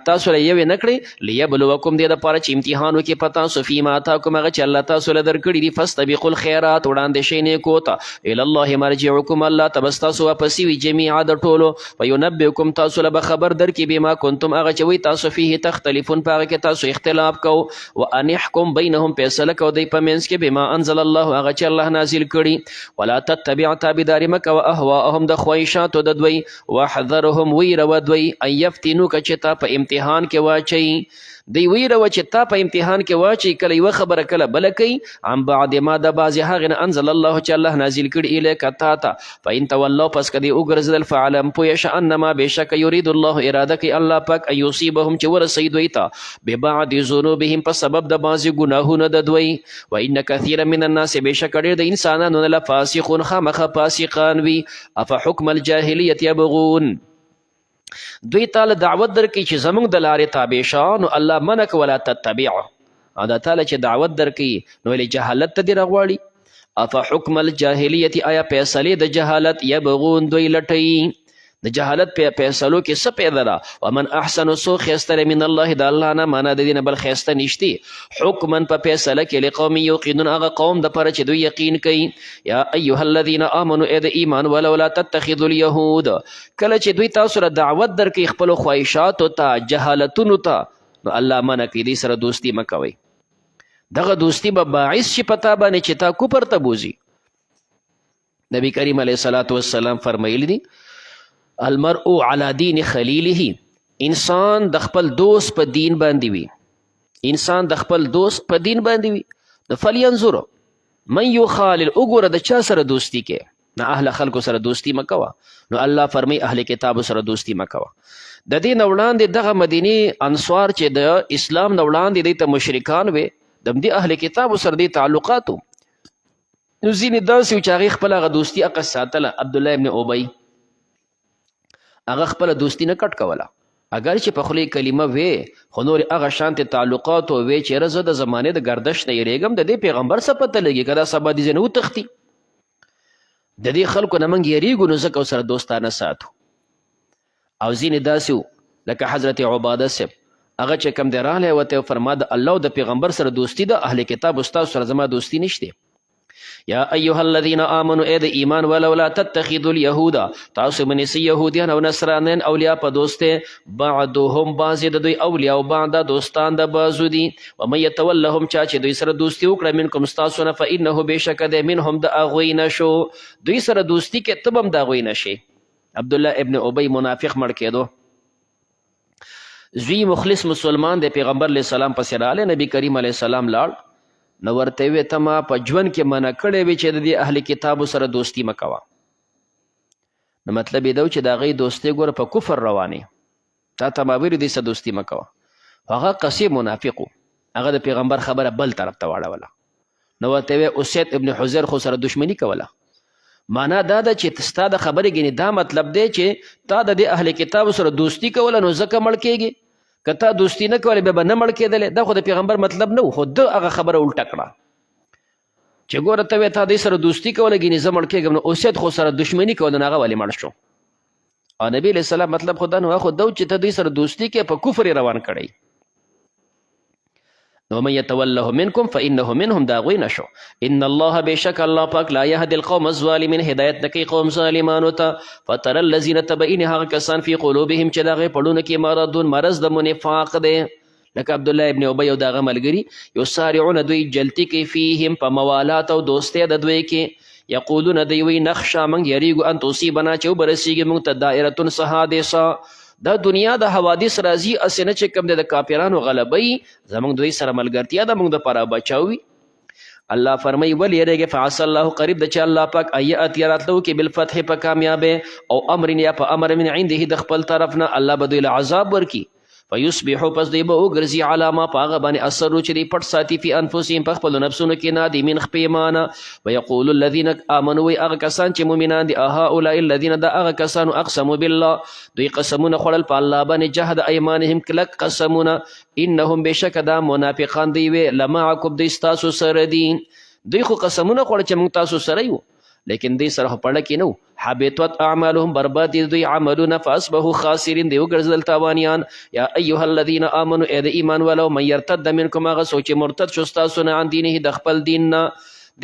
تاسو له یوې نه کړې لیبلوکم دې دپاره چې امتحان وکړي په تاسو فیما اتاکم هغه چې الله تاسو له درکړي دي فاستبقوا الخیرات وړاندې شئ نیکو ته الی الله مرجعکم الله ته بس تاسو واپسې وي جمیعا د ټولو وینبئکم تاسو له به خبر درکړي بما کنتم هغه چې وایي تاسو فیه تختلفون په هغه کې تاسو اختلاف کو وان احکم بینهم فیصله کو دوی په منځ کې بما انزل الله هغه چې الله نازل کړي ولا تتبع تابعداري مه کوه اهواءهم د خواهشاتو د دوی واحذرهم ویروه دوی یفتنو که چې تا په امتحان کې واچوي دی ویروه چې تا په امتحان کې واچوي کله یوه خبره کله بله کوي عن بعد ما د بعضې هغې نه انزل الله چې الله نازل کړي الیک تا ته فان تولوا پس که دوی وګرځېدل فعلم پویه شه انما بېشکه یرید الله اراده کوي الله پاک ان یصیبهم چې ورسوي دوی ته ببعض ذنوبهم په سبب د بعضې ګناهونه د دوی وان کثیرا من الناس بېشکه ډېر د انسانانو نه لفاسقون خامخه فاسقان وي افحکم الجاهلیت یبغون دوی تاله دعوت درکړي چې زموږ د لارې تابع شه نو الله منع که ولا تتبع او دا تاله چې دعوت درکړي نو ولې جهالت ته دې راغواړي افحکم الجاهلیت آیا فیصلې د جهالت یبغون دوی لټوي د جهالت په فیصلو کې څه پیدا ده ومن احسن سو ښایسته من الله د الله نه معنا د دې نه بل ښایسته نشتی حکما په فیصله کې لقوم یوقنون هغه قوم دپاره چې دوی یقین کوي یا ایها الذین آمنوا ای د ایمان ولولا تتخذوا اليهود کله چې دوی تاسو را دعوت درکړي خپلو خواهشاتو ته جهالتونو ته نو الله منع کوي دوی سره دوستي مه کوئ دغه دوستي به باعث شي په تا باندې چې تا کفر ته بوځي نبی کریم علیه الصلاة والسلام فرمایلی دي المرء علی دین خلیله انسان د خپل دوست په دین باندې وي انسان د خپل دوست په دین باندې وي نو فلینظر من یخالل وګوره د چا سره دوستی کې نه اهل خلکو سره دوستی مه کوه نو الله فرمی اهل کتابو سره دوستی مه کوه د دې نه وړاندې دغه مدینې انصار چې د اسلام نه وړاندې دوی ته مشرکان وې د همدې اهل کتابو سره دې تعلقاتو نو ځینې داسې و چې هغې خپله هغه دوستي عقص ساتله. عبدالله ابن ابی هغه خپله دوستي نه کټ کوله، اگر چې په خولې کلمه وې خو نورې هغه شانتې تعلقات وې چې یاره زه د زمانې د ګردش نه یېرېږم، د دې پیغمبر څه پته لګي که دا سبا دې ځینې وتښتي، د دې خلکو نه موږ یېرېږو نو ځکه ورسره دوستانه ساتو. او ځینې داسې و لکه حضرت عباده صاحب، هغه چې کوم دی راغلی ورته فرما د الله او د پیغمبر سره دوستي ده، اهل کتاب استاد سره زما دوستي نشته. یا ایها الذین آمنوا ای د ایمان ولو لا تتخذوا اليهود، تاسو منیسي یهودیان او نصرانیان اولیاء په دوسته، بعضهم بعضې د دوی اولیاء او بعض دوستان د بعضو دي، ومن یتولهم چا چې دوی سره دوستي وکړه منکم ستاسو نه فانه بېشکه دی منهم د هغوی نه شو، دوی سره دوستي کې ته به هم د هغوی نه شي. عبدالله ابن ابی منافق مړ کېدو، زوی مخلص مسلمان د پیغمبر علیه السلام پسې راغلی، نبی کریم علیه السلام لاړ نو ورته وې ته ما په ژوند کې منع کړی وې چې د دې اهل کتابو سره دوستي مه کوه. نو مطلب یې دا و چې د هغې دوستۍ ګوره په کفر روانې، تا ته ما ویلي دې سره دوستي مه کوه. هغه قصې منافق و، هغه د پیغمبر خبره بل طرف ته واړوله. نو ورته وې اسید ابن حضیر خو سره دشمني کوله. معنا دا ده چې ستا د خبرې ګینې دا مطلب دی چې تا د دې اهل کتابو سره دوستي کوله نو ځکه مړ کېږي، که تا دوستي نه کولی بیا به نه مړ کېدلی. دا خو د پیغمبر مطلب نه و، خو ده هغه خبره الټه کړه چې ګوره ته وې تا دې سره دوستي کوله ګینې زه مړ کېږم، نو اسید خو سره دشمني کوله نو هغه ولې مړ شو. او نبي علیه السلام مطلب خو دا نو خو دا چې ته دوی سره دوستي کې په کفر یې روان کړی. نو من يتوله منكم فانه منهم، دا غوی نشو. ان الله بشک الله پاک لا يهدي القوم الظالمين، هدایت نکي قوم ظالمانو ته. فترى الذين تبين هغه کسان فی قلوبهم چې دغه پړونو کې مرض د منفاق دی، لکه عبدالله ابن ابی او دغه ملګري، یسارعون دوی جلتی کې فیهم په موالات او دوستۍ د دوی کې، یقولون دوی وی نخشا موږ یریږو ان تصیبنا چې وبرسیږي موږ ته دائرة حادثه، دا دنیا د حوادث راځي اسې نه چې کوم دی د کافرانو غلبوي، زموږ دوی سره ملګرتیا ده موږ دپاره بچاوي. الله فرمایي ولې یریږئ فعسى الله قریب ده چې الله پاک ان یأتي راتلو کې بالفتح په کامیابۍ او امر یا په امر من عنده د خپل طرف نه، الله به دوی له عذاب ورکي. فیصبحوا پس دوی به وګرځي علی ما په هغه باندې اثرو چې دوی پټ ساتي فی انفسهم په خپلو نفسونو کې نادمین خپېمانه. ویقول الذین آمنوا وی هغه کسان چې مؤمنان دي هؤلاء الذین دا هغه کسانو اقسموا بالله دوی قسمونه خوړل په الله باندې جهد ایمانهم کلک قسمونه، انهم بېشکه دا منافقان دوی وې لمعکم دوی ستاسو سره دي. دوی خو قسمونه خوړل چې موږ تاسو سره یو، لیکن دوی سره خو پړه کې نه و. حبطت اعمالهم برباد دي دوی عملونه، فاصبحوا خاسرین دوی وګرځېدل تاوانیان. یا ایها الذین آمنوا ای د ایمان ولو من یرتد منکم هغه څوک چې مرتد شو ستاسو نه عن دینه د خپل دین نه،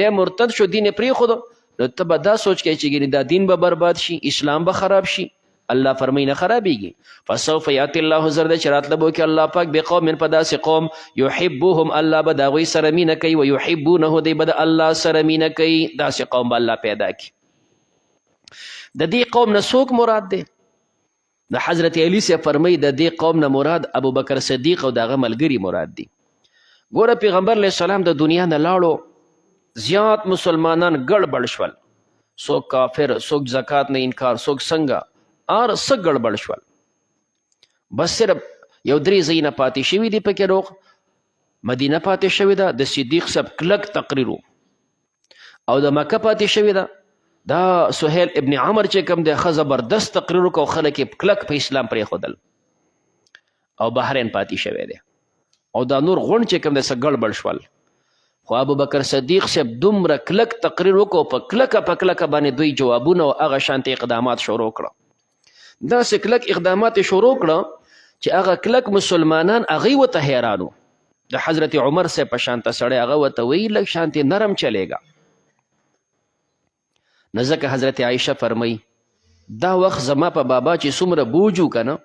دی مرتد شو دین یې پرېښودو، نو ته به دا سوچ کوې چې ګینې دا دین به برباد شي، اسلام به خراب شي. الله فرمایي نه خرابېږي. فسوف یأتي الله زر دی چې راتله به وکړي الله پاک بقوم په داسې قوم یحبوهم الله به د هغوی سره مینه کوي، ویحبونه دوی به د الله سره مینه کوي. داسې قوم به الله پیدا کړي. د دې قوم نه څوک مراد دی؟ د حضرت علی صاحب فرمایي د دې قوم نه مراد ابوبکر صدیق او د هغه ملګري مراد دي. ګوره پیغمبر علیه السلام د دنیا نه لاړو، زیات مسلمانان ګړبړ شول، څوک کافر، څوک زکات نه انکار، څوک څنګه ار څه ګړبړ شول. بس صرف یو درې ځایونه پاتې شوي دي پکې روغ. مدینه پاتې شوې ده، د صدیق صاحب کلک تقریر او د مکه پاتې شوې ده، دا سهیل ابن عمر چې کوم دی ښه زبردست تقریر وکړو، خلک یې کلک په اسلام پرېښودل. او بحرین پاتې شوی دی، او دا نور غونډ چې کوم دی څه ګړبړ شول. خو ابوبکر صدیق صاحب دومره کلک تقریر وکړو، په کلکه باندې دوی جوابونه او هغه شانتې اقدامات شروع کړه. داسې کلک اقدامات یې شروع کړه چې هغه کلک مسلمانان هغوی ورته حیران وو. د حضرت عمر صاحب په شانته سړی هغه ورته وایي لږ شانتې نرم چلیږه. نو ځکه حضرت عایشه فرمایي دا وخت زما په بابا چې څومره بوج و که نه،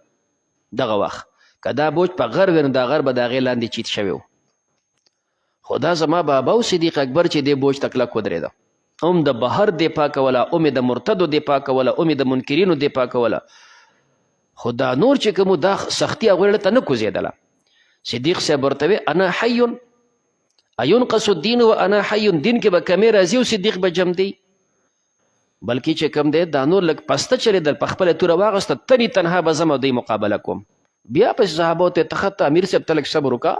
دغه وخت که دا بوج په غر وي نو دا غر به د هغې لاندې چیت شوی و. خو دا زما بابا او صدیق اکبر چې دې بوج ته کلک ودرېده، هم د بهر دفاع کوله، هم د مرتدو دفاع کوله، هم د منکرینو دفاع کوله. خو دا نور چې کوم دا سختي هغوی ته نه کوزېدله. صدیق صاحب ورته وی انا حی اینقص الدین و انا حی، دین کې به کمې راځي او صدیق به جم دی. بلکې چې کوم دی دا نور لږ پسته چلېدل، په خپله توره واغسته، تنی تنها به ځم او دوی مقابله کوم. بیا پسې صحابو ته تخته امیر صاحب ته لږ صبر وکړه،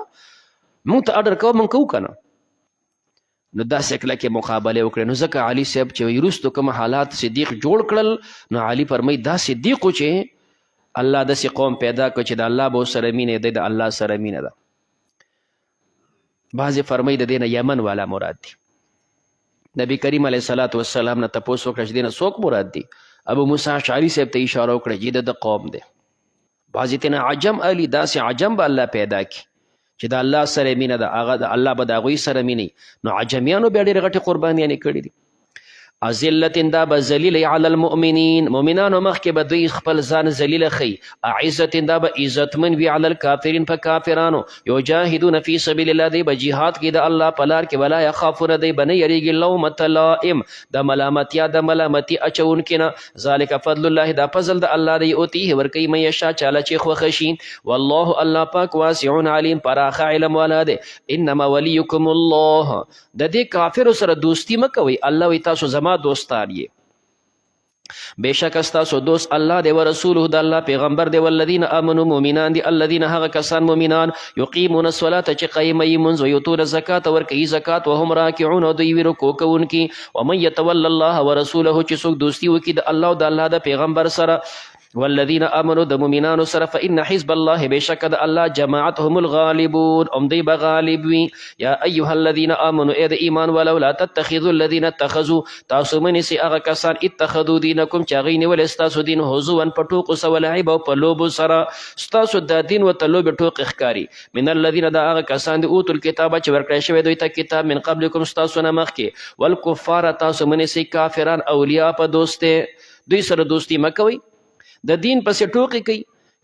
مونږ ته اډر کوه مونږ کوو که نه. نو داسې کلکې مقابله وکړې. نو ځکه علي صاحب چې وروستو کوم حالات صدیق جوړ کړل، نو علي فرمایي دا صدیق و چې الله داسې قوم پیدا کړ چې د الله به سره مینه دی، د الله سره مینه ده. بعضې فرمایي د دې نه یمن والا مراد دي. نبی کریم علیه الصلاة والسلام نه تپوس وکړه چې دې نه څوک مراد دي؟ ابو موسی اشعري صاحب ته اشاره وکړه چې د قوم دی. بعضې ته نه عجم علي، داسې عجم به الله پیدا کړي چې د الله سره مینه ده، هغه د الله به د هغوی سره مینه. نو عجمیانو بیا ډېرې غټې قربانیانې کړي دي. اذلت دا به ذلیل علی المؤمنین، مؤمنانو مخکې به دوی خپل ځان ذلیله ښیي. اعزت دا به عزتمن وي علی الکافرین، په کافرانو. یجاهدون فی سبیل الله، دی به جهاد کې د الله په لار کې. ولا یخافون، دی به نه یریږي لومة لائم، د ملامتیا د ملامتي اچونکي نه. ذلک فضل الله، دا فضل د الله دی. یؤتیه ورکوي من یشاء، چاله چې خوښه شي. والله الله پاک واسع علیم، پراخه علم والا دی. انما ولیکم الله، د دې کافرو سره دوستی مه کوئ. الله وایي تاسو زما دوستان یې، بېشک ستاسو دوست الله دی، ورسوله د الله پیغمبر دی. والذین آمنوا، مؤمنان دي. الذین هغه کسان مؤمنان یقیمون الصلاة چې قایمه یې لمونځ، ویؤتون الزکاة ورکوي زکات، وهم راکعون او دوی وي رکوع کوونکي. ومن یتول الله ورسوله، چې څوک دوستي وکړي د الله او د الله د پیغمبر سره. والذین آمنوا، د مؤمنانو سره. فإن حزب الله، بېشک د الله جماعت هم الغالبون، دوی به غالب وي. یا ایها الذین آمنوا، ای د ایمان ولو، لا تتخذوا الذین اتخذوا، تاسو مه نیسئ هغه کسان اتخذوا دینکم چې هغوی نیولی ستاسو دین هزوا په ټوکو سره، ولعب او په لوبو سره. ستاسو دا دین ورته لوبې ټوکې ښکاري. من الذین، دا هغه کسان دي اوتو الکتابه چې ورکړی شوی دوی ته کتاب، من قبلکم ستاسو نه مخکې. والکفار، تاسو مه نیسئ کافران اولیاء په دوستۍ، دوی سره دوستي مه کوئ. د دین پسې ټوقې کوي.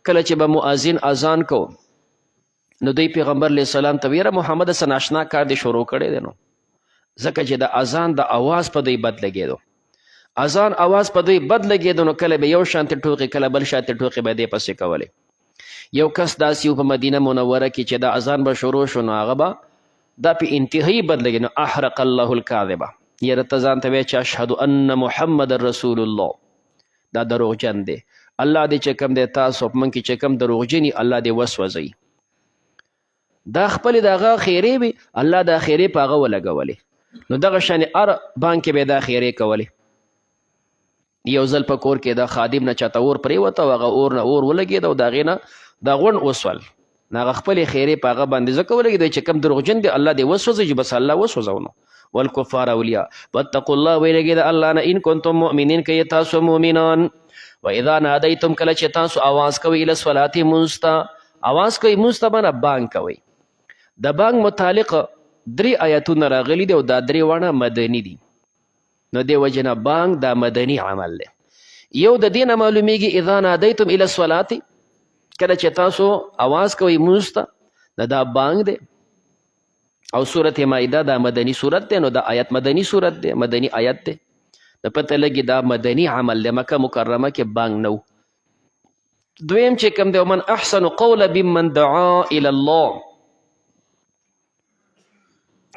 کله چې به مؤذن اذان کو، نو دوی پیغمبر علیه السلام ته ویره محمد څه ناشنا کار دی شروع کړی دی. نو ځکه چې د اذان د اواز په دوی بد لګېدو، اذان اواز په دوی بد لګېدو، نو کله به یو شانتې ټوقې، کله بل شانتې ټوقې به دې پسې کولې. یو کس داسې و په مدینه منوره کې چې د اذان به شروع شو، نو هغه به دا په انتهایي بد لګېد. نو احرق الله الکاذبه، یاره ته ځان ته وایې چې اشهد ان محمد رسول الله، دا دروغجن دی. الله دې چې کوم دی تاسو په من کې چې کوم دروغجني، الله دې وسوځئ. دا خپلې د هغه خیرې وي، الله دا خیرې په هغه ولګولې. نو دغه شانې هر بانک کې به دا خیرې کولې. یو ځل په کور کې د خادم نه چاته اور پرېوته، او هغه اور نه اور ولګېد، او د هغې نه دا غونډ وسول. نو هغه خپلې خیرې په هغه باندې ځکه ولګېد چې کوم دروغجن دی، الله دې وسوځئ چې بس الله وسوځو. نو والکفار اولیاء، واتقوا الله، ویلګې د الله نه، ان کنتم مؤمنین، که تاسو مؤمنان. و اذا نادیتم، کله چې تاسو آواز کوئ، الی الصلاة، مونځ ته آواز کوئ، مونځ ته باندې بانګ کوئ. د بانګ متعلق 3 آیاتونه راغلي دي، او دا 3 واړه مدني دي. نو دې وجې نه بانګ دا مدني عمل دی. یو د دې نه معلومیږي اذا نادیتم الی الصلاة، کله چې تاسو آواز کوئ مونځ ته، دا بانګ دی. او سورة مائده دا مدني سورت دی، نو دا آیت مدني سورت دی، مدني آیت دی. د پته لګي دا مدني عمل دی، مکه مکرمه کې بانګ نو. دویم چې کوم دی، ومن احسن قولا ممن دعا الى الله.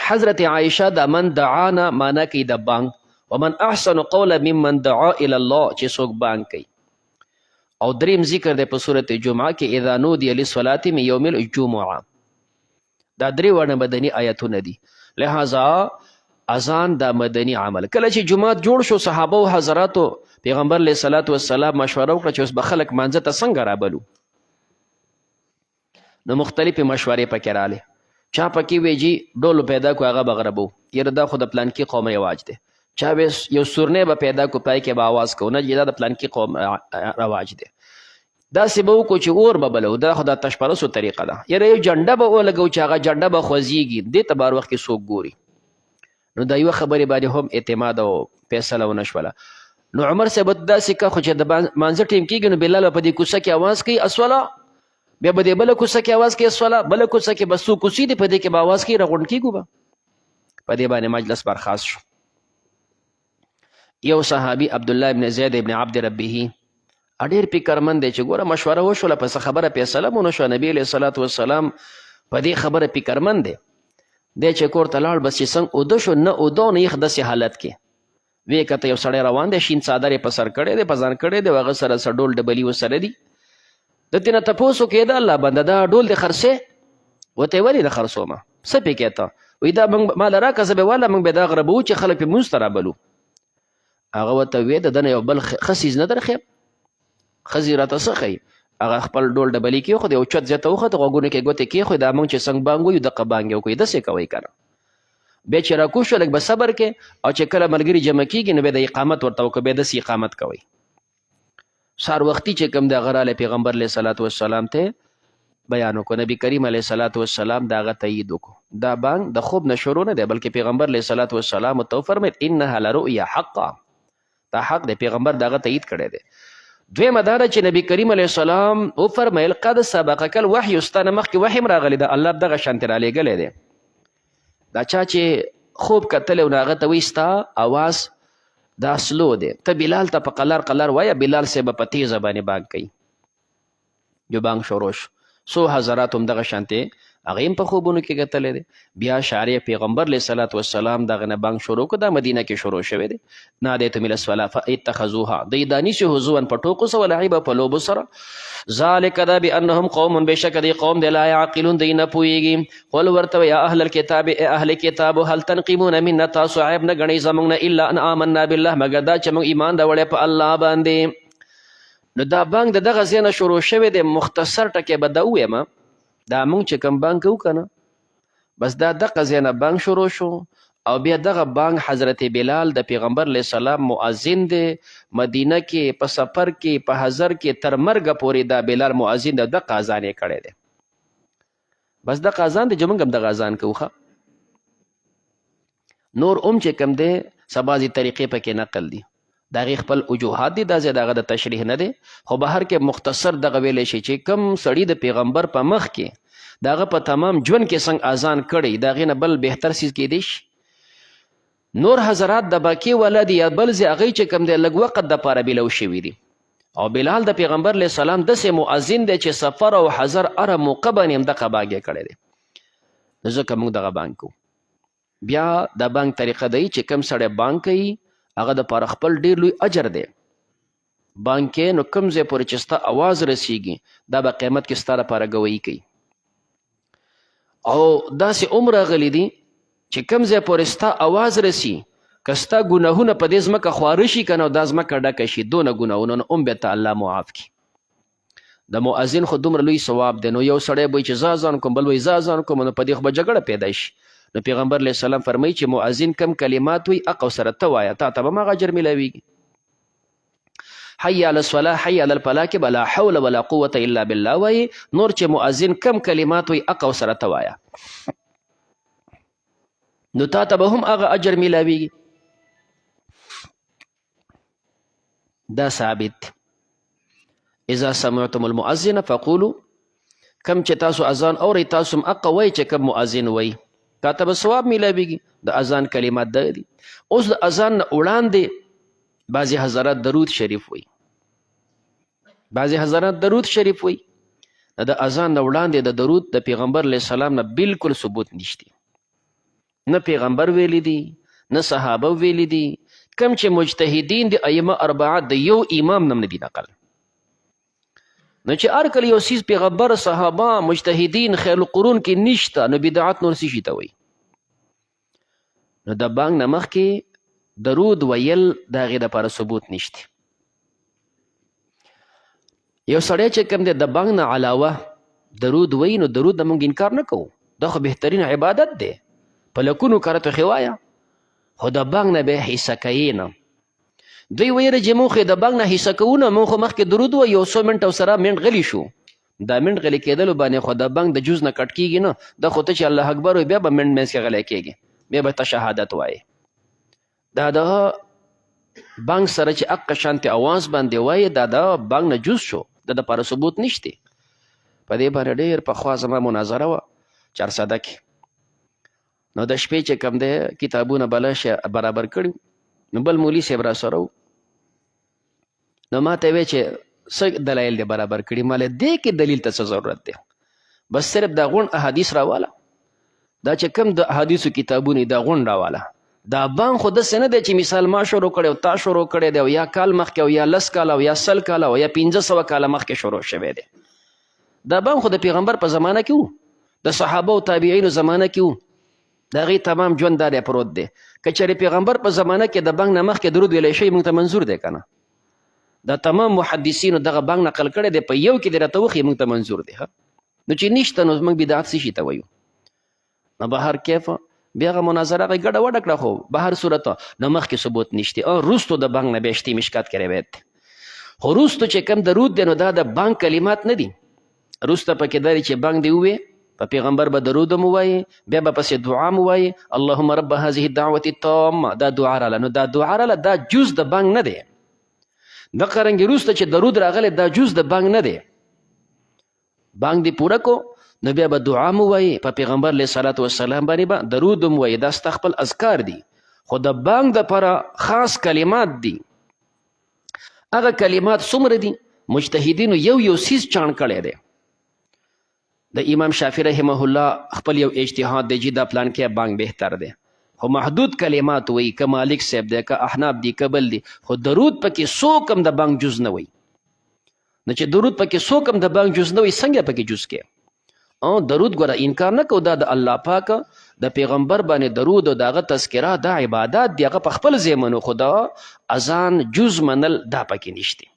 حضرت عائشه دا من دعانا معنا کوي د بانګ. ومن احسن قولا ممن دعا الى الله، چې څوک بانګ کوي. او دریم ذکر دی په سورة جمعه کې، اذا نودي للصلاة من یوم الجمعه. دا 3 واړه مدني آیتونه دي. لہذا اذان دا مدني عمل. کله چې جمعات جوړ شو، صحابه او حضراتو پیغمبر علیه الصلاة والسلام مشوره وکړه چې اوس به خلک مانځه ته څنګه رابلو. نو مختلفې مشورې پکې راغلې. چا پکې وی جي ډول پیدا کو، هغه به غربو، یاره دا خو د پلانکي قوم رواج دی. چا وی یو سورنی به پیدا کو، پای کې به آواز کو، نه دا د پلانکي قوم رواج دی. داسې به وکړو چې اور به بلو، دا خو د تشپرسو طریقه ده. یاره یو جنډه به ولګو چې هغه جنډه به خوځېږي، دې ته بار وخت کې څوک ګوري. نو دا یوه خبرې باندې هم اعتماد او فیصله ونه شوله. نو عمر صاحب داسې که خو چې د مانځه ټیم کېږي، نو بلال په دې کوڅه کې آواز کوي الصلا، بیا به دې بله کوڅه کې آواز کوي الصلا، بله کوڅه کې به څو کوڅې دي، په دې کې به آواز کوي، راغونډ کېږو به. په دې باندې مجلس برخاست شو. یو صحابي عبدالله ابن زید ابن عبد ربه ډېر فکرمند دی چې ګوره مشوره وشوله، پس خبره فیصله مو نه شوه. نبي علیه الصلاة والسلام په دې خبره فکرمند دی. دی چې کور ته لاړ، بس چې څنګه اوده شو، نه اوده نه یخ داسې حالت کې وی کته یو سړی روان دی، شین څادر یې په سر کړی دی، په ځان کړی دی، هغه سره څه ډول ډبلي ورسره دي. د دې نه تپوس وکړې، د الله بنده دا ډول دې خرڅې؟ ورته یې ولې نه خرڅومه، څه پې کې ته؟ وی دا مال راکه زه به واله موږ به دا غربو چې خلک پې مونځ ته رابلو. هغه ورته ویې د دنه یو بل ښه څیز نه درښیم، ښځې راته څه ښیي؟ هغه خپل ډول ډبلي کېښود، یو چت زیاته وخوته، غوږونو کې ګوتې کېښود، دا موږ چې څنګه بانګ وایو دقه بانګ یې وکړئ، داسې کوئ که نه. بیا چې راکوز شو لږ به صبر کې، او چې کله ملګري جمع کېږي نو بیا د اقامت ورته وکړه، بیا داسې اقامت کوئ. سهار وختي چې کوم د هغه رالی پیغمبر علیه صلات وسلام ته بیان وکړو، نبي کریم علیه صلات وسلام د هغه تایید وکړو. دا بانګ د خوب نه شروع نه دی، بلکې پیغمبر علیه صلات وسلام ورته وفرمایل انها لرؤیا حقا، دا حق دی، پیغمبر د هغه تایید کړی دی. دویمه دا ده چې نبي کریم علیه السلام وفرمیل قد سبقک الوحی، ستا نه مخکې وحی هم راغلی ده، الله دغه شانتې رالیږلی دی. دا چا چې خوب کتلی نو هغه ته وایي ستا اواز دا سلو دی، ته بلال ته په قلار قلار وایه، بلال صاحب په تیزه باندې بانګ کوي. جو بانګ شروع شو، څو حضرات هم دغه شانتې هغه هم په خوبونو کې کتلی دی. بیا شارع پیغمبر علیه صلات وسلام دغه نه بانګ شروع کړو، دا مدینه کې شروع شوی دی. نادیتهم الی الصلاة فاتخذوها، دوی دا نیسي هزوا په ټوکو سره ولعبا په لوبو سره. ذلک دا بانهم قوم، بېشکه دی قوم دی لا یعقلون، دی نه پوهېږي. قل ورته یا اهل الکتاب، ای اهل کتابو هل تنقمون منا، تاسو عیب نه ګڼئ زموږ نه الا ان آمنا بالله، مګر دا چې موږ ایمان راوړی په الله باندې. نو دا بانګ د دغه ځای نه شروع شوی دی. مختصر ټکی به دا ووایم، دا موږ چې کوم بانګ کوو که نه، بس دا دغه ځای نه بانګ شروع شو، او بیا دغه بانګ حضرت بلال د پیغمبر علیه السلام مؤذن دی، مدینه کې په سفر کې په حضر کې تر مرګه پورې دا بلال مؤذن دی، دغه اذان یې کړی دی. بس دغه اذان دی چې موږ هم دغه اذان کوو. نور چې کوم دی څه بعضې طریقې پکې نقل دي، د هغې خپل وجوهات دي، دا ځای د هغه د تشریح نه دی، خو بهر کې مختصر دغه ویلی شي چې کوم سړي د پیغمبر په مخ کې د هغه په تمام ژوند کې څنګه اذان کړی، د هغې نه بل بهتر څیز کیدی شي. نور حضرات د باقي والا دي یا بل ځای هغوی چې کوم دی لږ وخت دپاره بلو شوي دي، او بلال د پیغمبر علیه السلام داسې مؤذن دی چې سفر او حضر هره موقع باندې هم دغه بانګ یې کړی دی. نو ځکه موږ دغه بانګ کوو. بیا د بانګ طریقه دی چې کوم سړی بانګ کوي هغه دپاره خپل ډېر لوی اجر دی. بانګ کې نو کوم ځای پورې چې ستا اواز رسیږي دا به قیامت کې ستا لپاره ګویي کوي. او داسې راغلی دي چې کوم ځای پورې ستا اواز رسي، که ستا ګناهونه په دې ځمکه خواره شي که نه، دا ځمکه ډکه شي، دونه ګناهونه نو هم بیا ته الله معاف کړي. د مؤذن خو دومره لوی ثواب دی. نو یو سړی به چې زه اذان کوم، بل وایي زه اذان کوم، نو په دې خو به جګړه پیدا شي. نو پیغمبر علیه السلام فرمایي چې مؤذن کم کلمات وي هغه سره ته وایه، تا ته به هماغه اجر میلاویږي. حی علی الصلاة حی علی الفلاح کې به لا حول ولا قوة الا بالله وایي. نور چې مؤذن کم کلمات وي هغه سره ته وایه، نو تا ته به هم هغه اجر میلاویږي. دا ثابت. اذا سمعتم المؤذن فقولوا، کم چې تاسو اذان اورئ تاسو هم هغه وایئ چې کم مؤذن وایي، تا ته به ثواب میلاویږي. د اذان کلمات دا دي. اوس د اذان نه وړاندې بعضې حضرات درود شریف وایي، بعضې حضرات درود شریف وایي. د اذان نه وړاندې د درود د پیغمبر علیه السلام نه بالکل ثبوت نشته، نه پیغمبر ویلی دي نه صحابه ویلی دي. کم چې مجتهدین دي ائمه اربعه د یو امام نم نه دي نقل. نو چې هر کله یو څیز پیغمبر صحابه مجتهدین خیر القرون کې نشته، نو بدعت نور څه شي ته وایي. نو د بانګ نه مخکې درود ویل د هغې دپاره ثبوت نشته. یو سړی چې کوم دی د بانګ نه علاوه درود وایي، نو درود د موږ انکار نه کوو، دا خو بهترین عبادت دی، په لکونو کرته خې وایه، خو د بانګ نه به حصه کوي نه. دوی ویره چې موږ د بانګ نه حصه کوو نه، موږ خو مخکې درود وایو، یو څو منټ او سره منټ غلی شو، دا منټ غلی کېدلو باندې خو د بانګ د جز نه کټ کېږي نه. دا خو ته چې الله اکبر وایي بیا به منټ منځ کې غلی کېږي، بیا به ته شهادت وایې. دا د بانګ سره چې حق شانتې اواز باندې وایي، دا د بانګ نه جز شو، د دپاره ثبوت نشته. په دې باندې ډېر پخوا زما مناظره وه چارسده کې. نو د شپې چې کوم دی کتابونه بلش برابر کړي، نو بل مولي صاحب را سره و، نو ما ته وی چې څه دلایل دی برابر کړي؟ ماله دې کې دلیل ته څه ضرورت دی؟ بس صرف دا غونډ احادیث راواله، دا چې کوم د احادیثو کتابونه دا غونډ راواله. دا بانګ خو داسې نه دی چې مثال ما شروع کړی او تا شروع کړی دی، او یا کال مخکې او یا 10 کاله او یا 100 کاله او یا 1500 کاله مخکې شروع شوی دی. دا بانګ خو د پیغمبر په زمانه کې و، د صحابه او تابعینو زمانه کې و. د هغې تمام ژوند دا دی پروت دی. که چېرې پیغمبر په زمانه کې د بانک نه مخکې درود ویلی شوی موږ ته منظور دی که نه؟ دا تمام محدثینو دغه بانک نقل کړی دی، په یو کې دی راته وښیي موږ ته منظور دی. نو چې نشته نو موږ بدعت څه شي ته وایو؟ نو به هر کیف بیا هغه مناظره هغې ګډه وډه کړه، خو به هر صورت نو مخکې ثبوت نشته. روستو د بانک نه بیا شتي مشکات کې روایت دی. خو روستو چې کوم درود دی نو دا د بانک کلمات نه دي. روسته پکې دا دی چې بانک دی ووایې په پیغمبر به درود هم ووایې، بیا به پسې دعا هم ووایې اللهم رب هذه الدعوة التامه، دا دعا راله. نو دا دعا راله دا جز د بانک نه دی. دغه رنګې وروسته چې درود راغلی دا جز د بانک نه دی. بانک دې پوره کو نو بیا به دعا هم ووایې، په پیغمبر علیه صلات وسلام باندې به درود هم ووایې. دا ستا خپل اذکار دي. خو د بانک دپاره خاص کلمات دي. هغه کلمات څومره دي؟ مجتهدینو یو یو څیز چاڼ کړی دی. د امام شافعي رحمه الله خپل یو اجتهاد دی چې دا پلان کې بانک بهتر دی، خو محدود کلمات وایي، که مالک صاحب دی که احناف دی که بل دی. خو درود پکې څوک هم د بانک جز نه وایي. نو چې درود پکې څوک هم د بانک جز نه وایي څنګه پکې جز کې؟ درود ګوره انکار نه کوو، دا د الله پاک د پیغمبر باندې درود او د هغه تذکره دا عبادات دی، هغه په خپل ځای منو. خو دا اذان جز منل دا پکې نشته.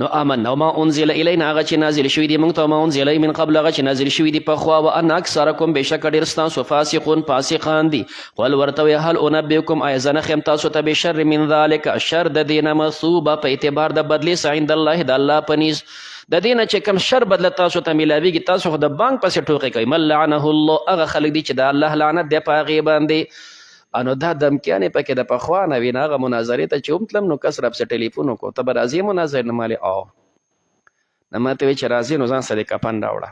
نو آمنا وما انزل الینا، هغه چې نازل شوي دي موږ ته، وما انزل من قبل، هغه چې نازل شوي دي پخوا، وان اکثرکم بېشکه ډېر ستاسو فاسقون فاسقان دي. قل ورته وایه هل انبئکم، آیا زه نه ښیم تاسو ته بشر من ذلک، شر د دې نه مثوبه په اعتبار د بدلې عند الله د الله په نیز، د دې نه چې کوم شر بدله تاسو ته میلاویږي. تاسو خو د بانک پسې ټوقې کوئ. من لعنه الله، هغه خلک دي چې د الله لعنت دی په هغې باندې. نو دا دمکیانې پکې د پخوا نه وي. هغه مناظرې ته چې هم تلم نو کس راپسې ټلیفون وکړو، ته به راځې مناظرې؟ نه مالې نه ما ته وایي چې راځې نو ځان سره د کفن راوړه.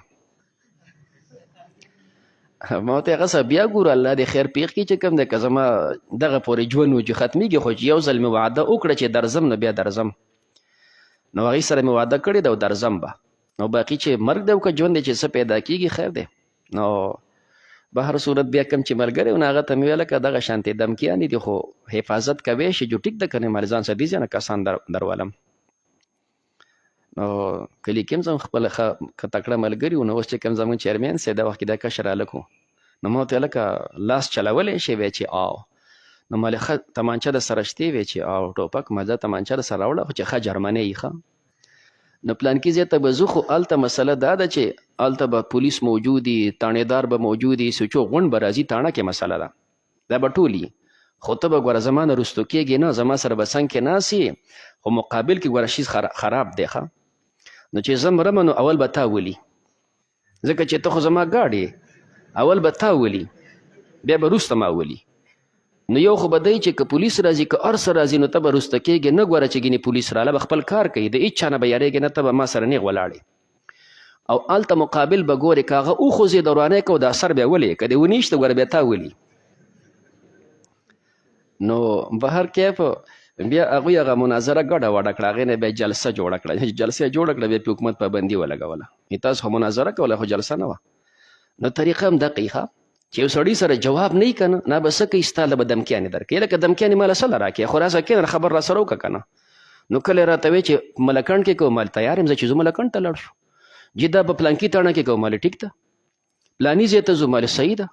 ما ورته هغه سره بیا ګورو الله دې خیر پېښ کړي چې کوم دی، که زما دغه پورې ژوند و چې ختمېږي، خو چې یو ځل مې وعده وکړه چې درځم نو بیا درځم. نو هغې سره مې وعده کړې ده او درځم به. نو باقي چې مرګ دی او که ژوند دی چې څه پیدا کېږي خیر دی. نو به هر صورت بیا کوم چې ملګری و نو هغه ته مې ویله که دغه شانتې دمکیانې دي خو حفاظت کوی شي جو ټیک ده که نه مالې ځان سره دي ځای نه کسان درولم. نو کلي کې هم زموږ خپله ښه تکړه ملګري و. نو اوس چې کوم زموږ چیرمین صاحب دا وخت کې دا کشر هلک و، نو ما ورته هلکه لاس چلولی شي؟ وی چې نو مالې ښه تمانچه د سره شتې؟ وی چې ټوپک مزه تمانچه د سره راوړه، خو چې ښه جرمنۍ یي ښه. نو پلانکي ځای ته به ځو، خو هلته مسله دا ده چې هلته به پولیس موجود وي، تاڼېدار به موجود وي، سوچو غونډ به راځي. تاڼه کې مسله ده، دا به ټول وي. خو ته به ګوره زما نه رستو کېږي نه، زما سره به څنګ کې ناست یې، خو مقابل کې ګوره شیز خراب دی ښه. نو چې زه مرمه نو اول به تا ولي، ځکه چې ته خو زما ګاډې، اول به تا ولي بیا به وروسته ما ولي. نو یو خو به دی چې که پولیس راځي که هر څه راځي نو ته به وروسته کېږې نه. ګوره چې ګینې پولیس راله به خپل کار کوي، د هېچ چا نه به یارېږې نه، ته به ما سره نیغ ولاړې. او هلته مقابل به ګورې که هغه وخوځې دورانۍ کو د اثر بیا ولې، که دې ونیشته ګوره بیا تا ولي. نو به هر کیف بیا هغوی هغه مناظره ګډه وډه کړه، هغې نه بیا جلسه جوړه کړه. جلسه یې جوړه کړه، بیا پې حکومت پابندي ولګوله. تاسو خو مناظره کوله خو جلسه نه وه. نو طریقه هم دقیقه ښه چې یو سړي سره جواب نه وي که نه، نه به څه کوي ستا له به دمکیانې درکوي. لکه دمکیانې ماله څه له راکوې، خو راسه کښېنه خبر را سره وکړه که نه. نو کله یې راته وایي چې ملکنډ کې کوو، مالې تیار یم زه چې زه ملکنډ ته لاړ شو. جي دا به پلانکي تاڼه کې کوو، مالې ټیک ده. پلاني ځای ته ځو، مالې صحیح ده.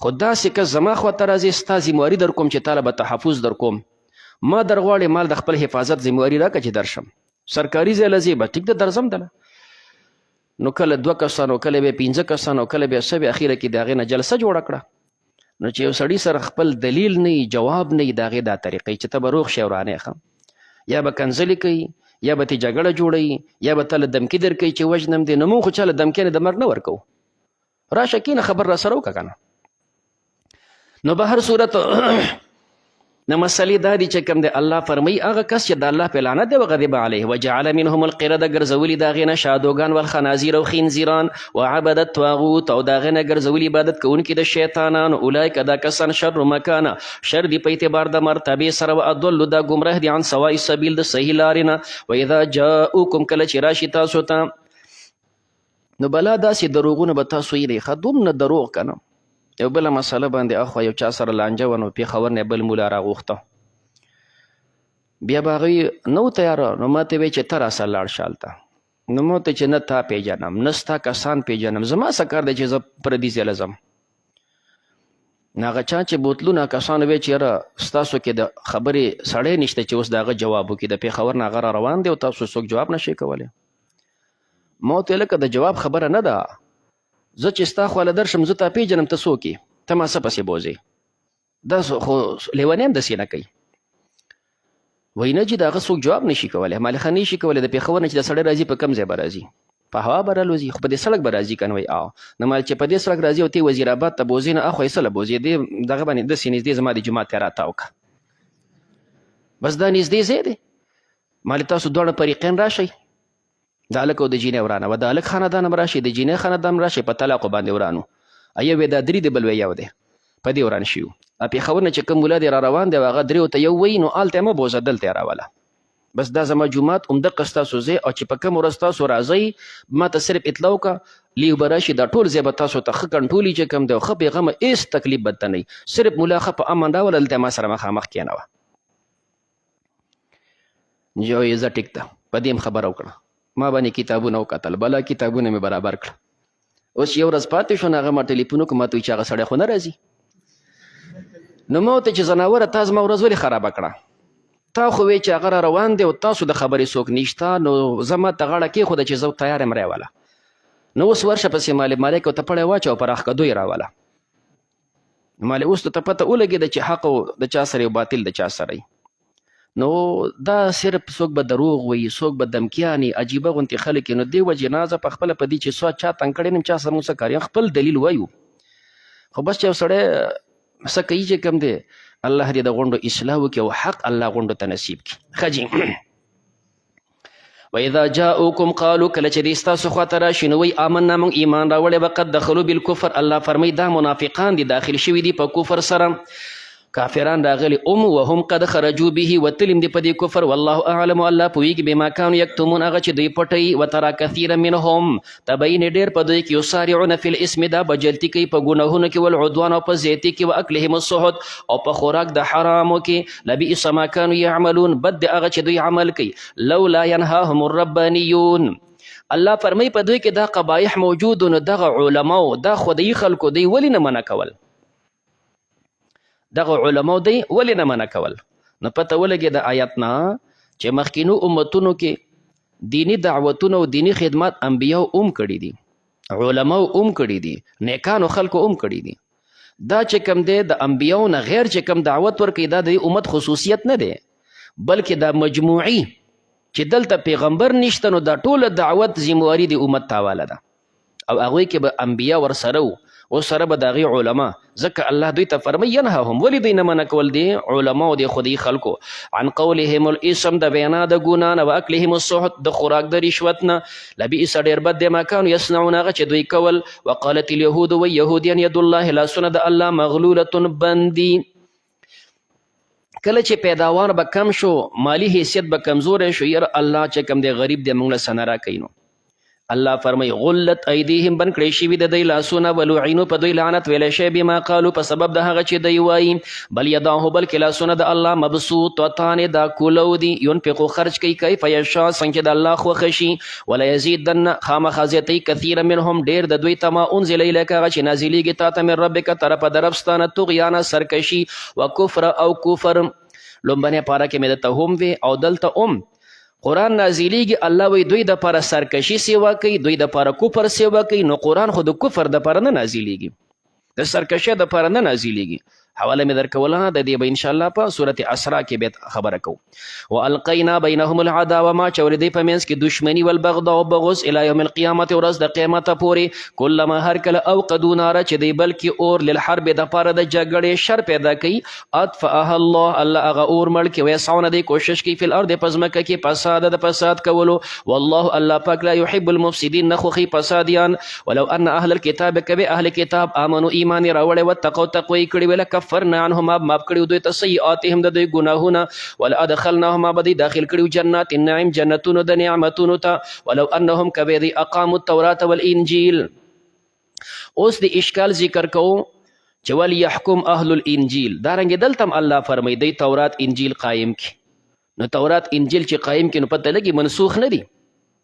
خو داسې کس زما خواته راځي، ستا ذمواري در کوم چې تا له به تحفظ در کوم. ما در غواړې مال د خپل حفاظت ذمواري راکړه چې درشم. سرکاري ځای له ځې به ټیک ده درځم دله. نو کله 2 کسان او کله بیا 15 کسان او کله بیا څه بیا اخیره کې د هغې نه جلسه جوړه کړه. نو چې یو سړي سره خپل دلیل نه وي، جواب نه وي، د هغې دا طریقې چې ته به روغ شې ورانې ښه، یا به کنځلې کوي، یا به تې جګړه جوړوي، یا به ته له دمکي در کوي چې وژنم دې. نو مونږ خو چا له دمکیانې د مرګ نه ورکوو. راشه کښېنه خبر را سره وکړه که نه. نو به هر صورت نو مسلې دا دي چې کوم دی الله فرمایي هغه کس چې د الله په لعنت دی وغضب علیه وجعل منهم القرده، ګرځولي د هغې نه شادوګان والخنازیر او خنزیران، وعبد الطاغوت، او د هغې نه ګرځولي عبادت کوونکي د شیطانانو. اولئک دا کسان شر مکانه، شر دي په اعتبار د مرتبې سره، واضل دا ګمراه دي عن سواء السبیل د صحیح لارې نه. واذا جاؤکم، کله چې راشي تاسو ته، نو بلا داسې دروغونه به تاسو یې ښه دومره دروغ که نه. یو بله مسله باندې اخوا یو چا سره لانجه وه، نو پېښور نه بل مولا راغوښته، بیا به هغوی نه و تیاره. نو ما ته وایي چې ته راسره لاړ شه هلته. نو ما ته چې نه تا پېژنم نه ستا کسان پېژنم، زما څه کار دی چې زه پردي ځای له ځم. نو هغه چا چې بوتلونه کسانو وی چې یاره ستاسو کې د خبرې سړی نشته چې اوس د هغه جواب وکړي، د پېښور نه هغه را روان دی او تاسو څوک جواب نشئ کولی. ما ورته لکه د جواب خبره نه ده، زه چې ستا خواله درشم زه تا پېژنم ته څوک یې، ته ما څه پسې بوځې، دا خو لیونی هم داسې نه کوي. وایي نه چې د هغه څوک جواب نشي کولی، مالخه نه شي کولی، د پېښور نه چې د سړی راځي په کم ځای به راځي، په هوا به رالوځي، خو په دې سړک به راځي که نه وایي نو مال چې په دې سړک راځي او ته وزیر آباد ته بوځې نه اخوا یې څه له بوځې دې دغه باندې داسې نږدې زما د جومات ته راتاو که، بس دا نږدې ځای دی، مالې تاسو دواړه فریقین راشئ، د هلک او د جینۍ ورانه و، د هلک خاندان هم راشئ، د جینۍ خاندان هم راشئ، په طلاقو باندې ورانو، یو یې دا درې دی بل یو دی، په دې وران شي. پېښور نه چې کوم ملا دی را روان دی هغه درېو ته یو وایي نو هلته یې مه بوځه دلته یې راوله، بس دا زما جومات همدغه ستاسو ځای، او چې په کوم ورځ تاسو راځئ ما ته صرف اطلاع وکړه، لیو به راشي دا ټول ځای به تاسو ته ښه کنټرول چې کوم دی او ښه بېغمه هېڅ تکلیف به ته نه وي، صرف ملا ښه په امن راوله دلته ما سره مخامخ کېنوه. جو یې زه ټیک ده په دې هم خبره وکړه، ما باندې کتابونه وکتل، بلا کتابونه مې برابر کړه. اوس یو ورځ پاتې شو نو هغه ما ټلیفون وکړو، ما ته وایي چې هغه سړی خو نه راځي. نو ما ورته چې زناوره تا زما ورځ ولې خرابه کړه، تا خو وی چې هغه را روان دی او تاسو د خبرې څوک نشته، نو زه ما ته غاړه کېښوده چې زه تیار یم رایوله، نو اوس ورشه پسې مالک ورته پړی واچوه په راښکدو یې راوله. مالې اوس ته پته ولګېده چې حق د چا سره او باطل د چا سره. نو دا صرف څوک به دروغ وایي، څوک به دمکیاني، عجیبه غوندې خلک یې، نو دې وجې نه زه په خپله په دې چې چا تنګ کړی نه یم، چا سره موږ څه کار یم، خپل دلیل وایو. خو بس چې یو سړی څه کوي چې کوم دی، الله دې د غونډو اصلاح وکړي او حق الله غونډو ته نصیب کړي. ښه جي وإذا جاءوكم قالوا کله چې دې ستاسو خواته راشي نو وایي آمنا موږ ایمان راوړی به، قد دخلوا بالکفر، الله فرمایي دا منافقان دي داخل شوي دي په کفر سره، کافران راغلي وهم قد خرجوا به وتلم دي په دې کفر، والله اعلم الله پوهیږي بما كانوا یکتمون هغه چې دوی پټوي، وترى كثيرا منهم تبین ډېر په دوی کې یسارعون فی الاسم دا بجلتي کوي په ګناهونو کې، والعدوان او په زیاتي کې، واکلهم السحت او په خوراک د حرامو کې، لبئس ما كانوا يعملون بد د هغه چې دوی عمل کوي، لولا ينهاهم الربانیون. الله فرمایي په دوی کې دا قبایح موجود نو دغه علماو دا خدایي خلکو دوی ولې نه منع کول، دغه علماو دی ولې نه منع کول. نو پته ولګي د آیت نه چې مخکینو امتونو کې دینی دعوتونه او دینی خدمات انبیاو کړي دي، علماو کړي دي، نیکانو خلکو کړي دي. دا چې کوم دی د انبیاو نه غیر چې کوم دعوت ورکوي دا د امت خصوصیت نه دی، بلکې دا مجموعي چې دلته پیغمبر نشته نو دا ټوله دعوت ذمواري د امت ته حواله ده، او هغوی کې به انبیا ورسره وو او سره به د هغې علما، ځکه الله دوی ته فرمایي ینهاهم ولې دوی نه منع کول دي علما او د خدای خلکو، عن قولهم الاسم د وینا د ګناه نه، واکلهم السحت د خوراک د رشوت نه، لبئس ډېر بد دی ما کانوا یصنعون هغه چې دوی کول. وقالت اليهود و یهودیان ید الله لاسونه د الله مغلوله بندي، کله چې پیداوار به کم شو مالی حیثیت به کمزوری شو، یاره الله چې کم دی غریب دی موږ له څه نه راکوي. نو الله فرمایي غلت ایدیهم بند کړی شوي د دوی لاسونه، ولعنو په دوی لعنت ویلی شی بما قالو په سبب د هغه چې دوی وایي، بل یداه بلکې لاسونه د الله مبسوطتان دا کولو دي، ينفقو خرج کوي کیف یشاء څنګه چې د الله خوښه شي، ولا یزیدن خامخا زیاتوي کثیرا منهم ډېر د دوی ته ما انزل الیک هغه چې نازلیږي تا ته من ربک طرفه د رب ستانه، طغیانا سرکشي و کفر او کفر. لومبنۍ پاره کې مې درته هم وی او دلته قرآن نازلیږي، الله وی دوی د پاره سرکشي سیوا کوي، دوی د پاره کفر سیوا کوي، نو قرآن خو د کفر د پاره نه نازلیږي، د سرکشي د پاره نه نازلیږي. حواله مې درکوله د دې به انشاءالله په سورت اسراء کې به خبره کوو. والقینا بینهم العداوه ما چې ورې دوی په منځ کې دشمني والبغضاء او بغض الی یوم القیامت ورځ د قیامته پورې، کلما هر کله اوقدوا ناره چې دوی بلکې اور للحرب د پاره د جګړې شر پیدا کوي، اطفأها الله الله هغه اور مړ کړي، ویسعون دوی کوشش کوي فی الارض په ځمکه کې فساد د فساد کولو، والله الله پاک لا یحب المفسدین نه خوښي فسادیان. ولو ان اهل الكتاب کبه اهل کتاب امنو ایمان راوړی وتقوا تقوی کړي ولا کفرنا عنهم ما کړیو دوی ته سیئاتهم د دوی ګناهونه، ولا ادخلناهم بدی داخل کړیو جنات النعیم جنتونو د نعمتونو ته، ولو انهم کبه اقاموا التوراة والانجیل. اوس د اشکال ذکر کوو چې وليحكم اهل الانجیل، دارنګه دلته الله فرمایي دی تورات انجیل قائم کی، نو تورات انجیل چې قائم کی نو پته لګي منسوخ نه دي،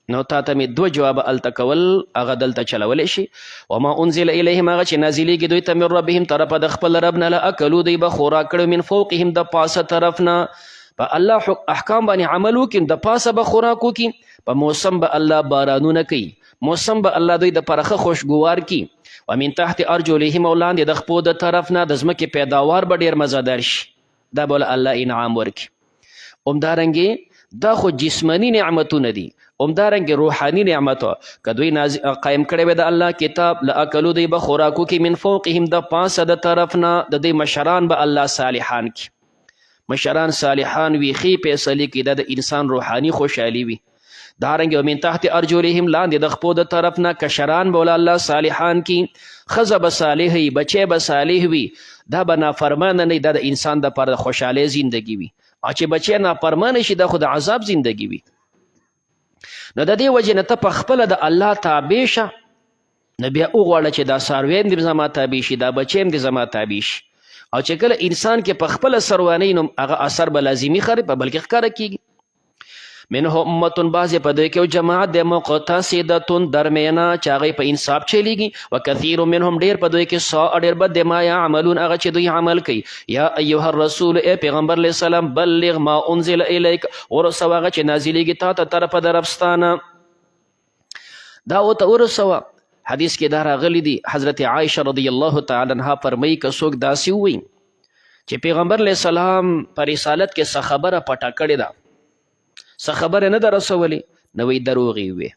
نو تا ته مې 2 جواب الته کول هغه دلته چلولی شي. وما انزل الیهم هغه چې نازلیږي دوی ته من ربهم طرفه د خپل رب نه لاکلو دوی به خوراک کړو من فوقهم د پاسه طرف نه. په الله احکام باندې عمل وکړي د پاسه به خوراک وکړي. په موسم به الله بارانونه کوي، موسم به الله دوی د پرخه خوشګوار کړي. ومن تحت ارجلهم او لاندې د خپو د طرف نه د ځمکې پیداوار به ډېر مزهدار شي. دا به الله انعام ورکړي. همدارنګې دا خو جسمانی نعمتونه دي، همدارنګې روحاني نعمت که دوی قایم کړی وی د الله کتاب لاکلو دوی به خوراک وکړي من فوقهم د پاسه د طرف نه. د دوی مشران به الله صالحان کړي، مشران صالحان وي، ښې فیصلې کړي، دا د انسان روحاني خوشحالي وي. دارنګې ومن تحت ارجلهم لاندې د خپو د طرف نه کشران به الله صالحان کړي. ښځه به صالح وي، بچی به صالح وي، دا به نافرمانه نه وي، دا د انسان دپاره د خوشحالۍ زندګي وي. او چې بچی نافرمانه شي دا خو د عذاب زندګي وي. نو د دې وجې نه ته په خپله د الله تابع شه، نو بیا وغواړه چې دا څاروی هم دې زما تابع شي، دا بچی هم دې زما تابع شي. او چې کله انسان کې په خپله سروانۍ نو هغه اثر به لازمي خري په بلکې ښکاره کېږي. منه امتون بعضې په دوی کې یو جماعت د مقتصدتون درمیانه چې هغوی په انصاف چلیږي. وکثیر منهم ډېر په دوی کې ساء ډېر بد دی ما یعملون هغه چې دوی عمل کوي. یا ایها الرسول ای پیغمبر علیه السلام بلغ ما انزل الیک ورسوه هغه چې نازلیږي تا ته طرفه د ربستانه. دا ورته ورسوه. حدیث کې دا راغلی دی حضرت عایشه رضی الله تعالی عنها فرمایي که څوک داسې ووایي چې پیغمبر علیه السلام په رسالت کې څه خبره پټه کړې ده، څه خبره نه ده رسولې، نو وی دروغ یې وې.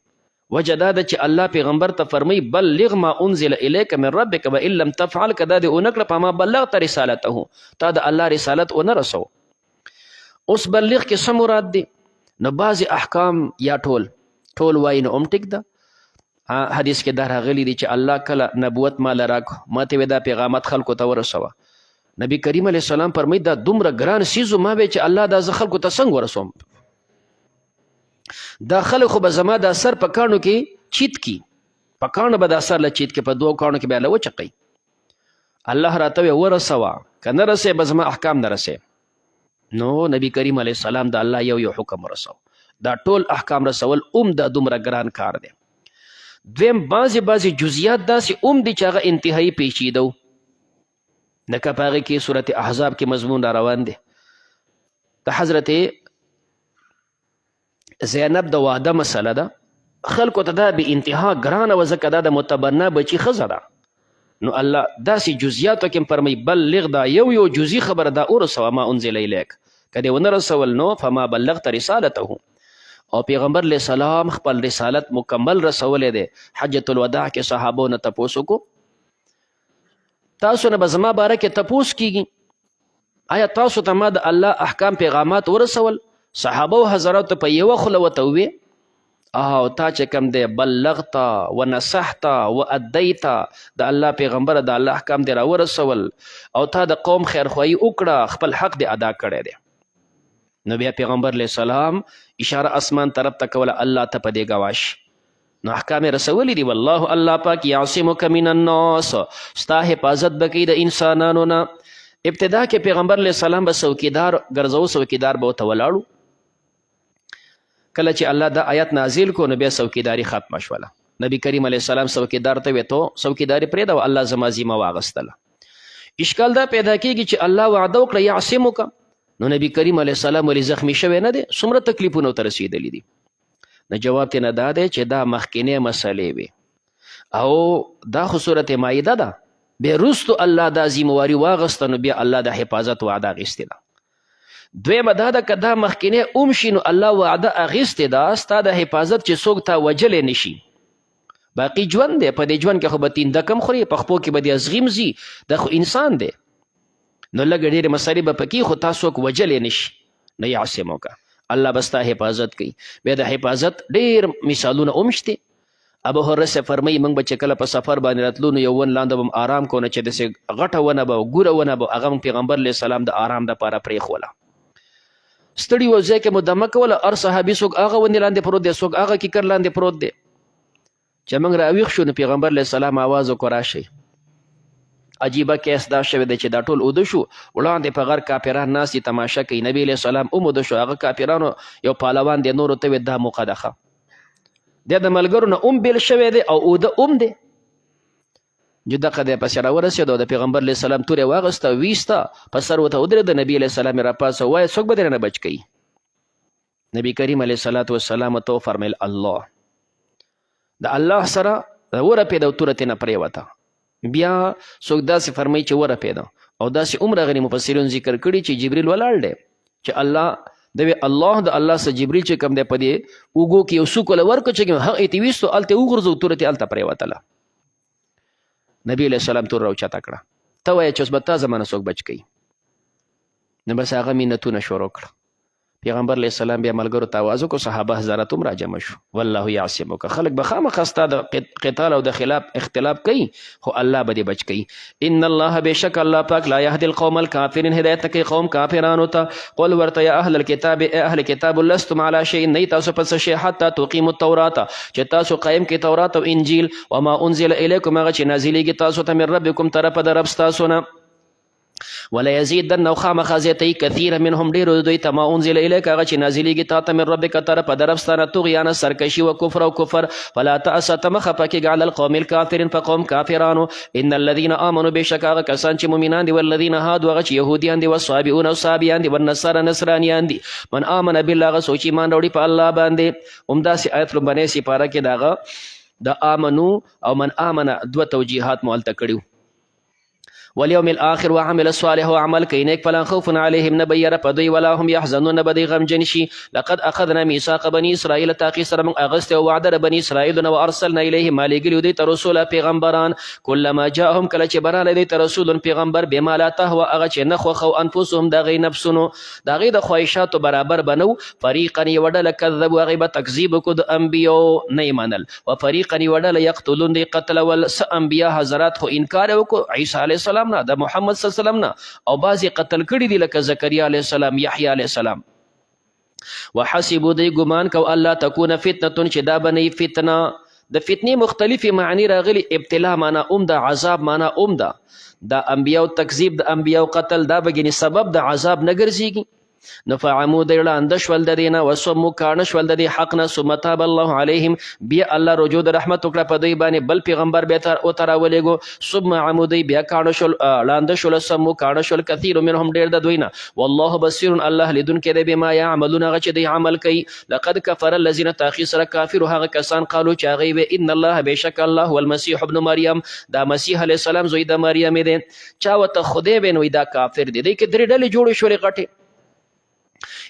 وجه دا ده چې الله پیغمبر ته فرمایي بلغ ما انزل الیک من ربک وان لم تفعل که دا دې ونه کړه فما بلغت رسالته، تا د الله رسالت ونه رسو. اوس بلغ کې څه مراد دی؟ نو بعضې احکام یا ټول وایي نو هم ټیک ده. حدیث کې دا راغلی دی چې الله کله نبوت ماله راکړو ما ته وی دا پیغامات خلکو ته ورسوه. نبی کریم علیه السلام فرمایي دا دومره ګران څیز ما وی چې الله دا زه خلکو ته څنګه ورسوم؟ دا خلک خو به زما دا سر په کاڼو کې چیت کی، په کاڼو به دا سر له چیت کې، په 2 کاڼو کې به له وچقی. الله راته وی ورسوه، که نه رسې به زما احکام نه رسې. نو نبی کریم علیه السلام د الله یو حکم ورسو. دا ټول احکام رسول دا دومره ګران کار دی. دویم بعضې جزیات داسې دي چې هغه انتهایی پیچیده و، لکه په هغې کې صورت احزاب کې مضمون را روان دی د حضرت زینب د واده مسله ده. خلکو ته دا به انتها ګرانه وه ځکه دا د متبنا بچي ښځه ده. نو الله داسې جزیاتو کې فرمایي بلغ دا یو جزي خبره دا ورسوه ما انزل الیک، که دې ونه رسول نو فما بلغت رسالته. او پیغمبر علیه السلام خپل رسالت مکمل رسولی دی. حجة الوداع کې صحابو نه تپوس وکړو تاسو نه به زما باره کې تپوس کیږي آیا تاسو ته ما د الله احکام پیغامات ورسول؟ صحابه و حضراتو په یوه خوله ورته ووې او تا چې کوم دی بلغت و نصحت و ادیت، د الله پیغمبره د الله احکام دی راورسول او تا د قوم خیرخواهي وکړه، خپل حق دی ادا کړی دی. نو بیا پیغمبر علیه السلام اشاره اسمان طرف ته کوله الله ته په دې ګواش. نو احکام رسولی دی والله الله پاک یعصمک من الناس، ستا حفاظت به کوي د انسانانو نه. ابتدا کې پیغمبر علیه السلام به څوکیدار ګرځو، څوکیدار به ورته ولاړو. کله چې الله دا آیت نازل کو نو بیا څوکیداري ختمه شوله. نبی کریم علیه السلام څوکیدار ته وی تو څوکیداري پرېږده او الله زما ذمه واغستله. اشکال دا پیدا کېږي چې الله وعده وکړه یعصمک، نو نبی کریم علیه السلام ولې زخمی شوی نه دی؟ څومره تکلیفونه ورته رسېدلي دي؟ نو جواب ترې نه دا دی چې دا مخکینی مسلې وي او دا خو صورت مایده ده. بیا وروستو الله دا ذمهواري واغسته نو بیا الله د حفاظت وعده اخیستې ده. دویمه دا ده که دا مخکینی اوم شي نو الله وعده اخیستې ده ستا د حفاظت چې څوک تا وجلی نشي. باقي ژوند دی، په دې ژوند کې خو به تینده کم خوري، په خپو کې به دې ازغیم ځي، دا خو انسان دی. نو لږ ډېرې مسلې به پکې خو تا څوک وجلی نشي. نه یعصمک، الله به ستا حفاظت کوي. بیا د حفاظت ډېر مثالونه هم شته. ابو هريره فرمایي موږ به چې کله په سفر باندې راتلو نو یو ون لاندې به آرام کوو، چې داسې غټه ونه به ګوره ونه به هغه پیغمبر علیه السلام د آرام دپاره پرېښوله. ستړي و ځای کې مو دمه کوله، هر صحابي څوک هغه ونې لاندې پروت دی، څوک هغه کیکر لاندې پروت دی. چې موږ راویښ شو نو پیغمبر علیه السلام آواز وکړو راشئ. عجیبه کیس دا شوی دی چې دا ټول اوده شو، وړاندې په غر کافران ناست دي تماشه کوي. نبی علیه السلام هم اوده شو، هغه کافرانو یو پهلوان دی نورو ته ویې دا موقع ده ښه د ملګرو نه بیل شوی دی او اوده دی. جو دغه دی پسې راورسېدو د پیغمبر علیه السلام تورې واغسته ویسته په سر ورته ودرېد. د نبي علیه السلام یې راپاڅه وایه څوک به دې نه بچ کوي؟ نبی کریم علیه الصلاة والسلام ته وفرمیل الله. د الله سره ورپېده او توره ترې نه پرېوته. بیا څوک داسې فرمایي چې ورپېده او داسې راغلي مفسرون ذکر کړي چې جبریل ولاړ دی چې الله الله د الله سره جبریل چې کوم دی په دې اوږو کې یو څوک وله ورکړه چې هغه یې ترې ویستو هلته یې وغورځو توره ترې هلته پرېوتله. نبی علیه السلام تور راوچته کړه. ته وایه چې اوس به تا زمانه څوک بچ کوي؟ نو بس هغه مینتونه شروع کړه. پیغمبر علیه السلام بیا ملګرو ته آواز وکړو، صحابه حضرات هم راجمع شو. والله یعصمک، خلک به خامخا ستا د قتال او د خلاف اختلاف کوي خو الله به دې بچ کوي. ان الله بشک الله پاک لا یهدی القوم الکافرین، هدایت نه کوي قوم کافرانو ته. قل ورته یا اهل الکتاب، ای اهل کتاب لستم علی شیء، نه تاسو په څه شی حتی تقیموا التورات چې تاسو قایم کړئ تورات او انجیل، وما انزل الیکم هغه چې نازلیږي تاسو ته من ربکم طرفه د رب ستاسو نه. ولا یزیدن او خامخا زیاتی کثیر منهم ډیرو دوی ته ما انزل الیک هغه چې نازلیږي تا ته من ربک طرفه د رب ستانه طغیان سرکشي و کفر او کفر. فلا تأس تمخ پکې على القوم الكافرین فقوم کافرانو. ان الذين امنوا بشک هغه کسان چې مؤمنان دي، والذین هادوا هغه چې یهودیان دي، والصابئون او صابیان دي، والنصارى نصرانیان دي. من آمن بالله هغه څوک چې ایمان راوړي په الله باندې. همداسې آیت لومبنۍ سپاره کې دغه د آمنو او من آمن دوه توجیهات مو هلته کړي. والیوم الاخر وعمل صالح وعمل کوي نیک، فلا خوف علیهم نه به یره په دوی ولا هم یحزنون نه به دوی غمجن شي. لقد اخذنا میثاق بني اسرائیل، تاقي سره موږ اغوستی وعده د بني اسرائیل نه، وارسلنا الیهم ما لېږلي دوی ته رسوله پیغمبران. کلما جاءهم کله چې براله دوی ته رسول پیغمبر بما لا تهوه هغه چې نه خوښو انفسهم د هغې نفسونو د هغې د خواهشاتو برابر به نه و. فریقا یوه ډله کذبو هغې به تکذیب وکړو د انبیاو نه یې منل. و فریقا یوه ډله یقتلون دوی قتلول څه انبیا حضرات خو انکار یې وکړو عیسی علیه السلام نه، د محمد صلی الله علیه وسلم نه، او بعضې قتل کړي دي لکه زکریا علیه السلام، یحیی علیه السلام. وحسبو دی ګمان کو الله تکونه فتنه چې دا بنی فتنه. د فتنې مختلفې معنی راغلي، ابتلا معنا ده، عذاب معنا ده. د انبیاو تکذیب، د انبیاو قتل دا بګینې سبب د عذاب نه ګرځېږي. نو فعمو دی ړانده شول د دې نه، وصمو کاڼه شول د دې حق نه. ثم تاب الله علیهم، بیا الله رجوع د رحمت وکړه په دوی باندې، بل پیغمبر بیا ورته راولېږو. ثم عمو دی بیا کاڼه شول، ړانده شول، سمو کاڼه شول، کثیر منهم ډېر د دوی نه. والله بصیر، الله لیدونکی دی بما یعملون هغه چې دوی عمل کوي. لقد کفر الذین، تاخیر سره کافر هغه کسان قالو چې هغوی وی ان الله بشک الله هو المسیح ابن مریم، دا مسیح علیه السلام زوی د مریم دی. چا ورته خدای وی نو دا کافر دی. دوی کې درې ډلې جوړې شولې غټې.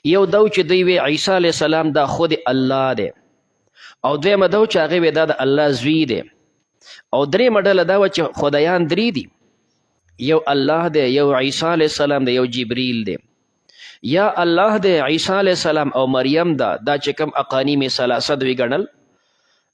یو دو چې دوی وی عیسی علیه السلام دا خود الله دی، او دویمه دو چې هغې وی دا د الله زوی دی، او درېیمه ډله دا وه چې خدایان درې دي، یو الله دی، یو عیسی علیه السلام دی، یو جبریل دی. یا الله دی، عیسی علیه السلام او مریم دا چې کوم اقانیم ثلاثه دوی ګڼل.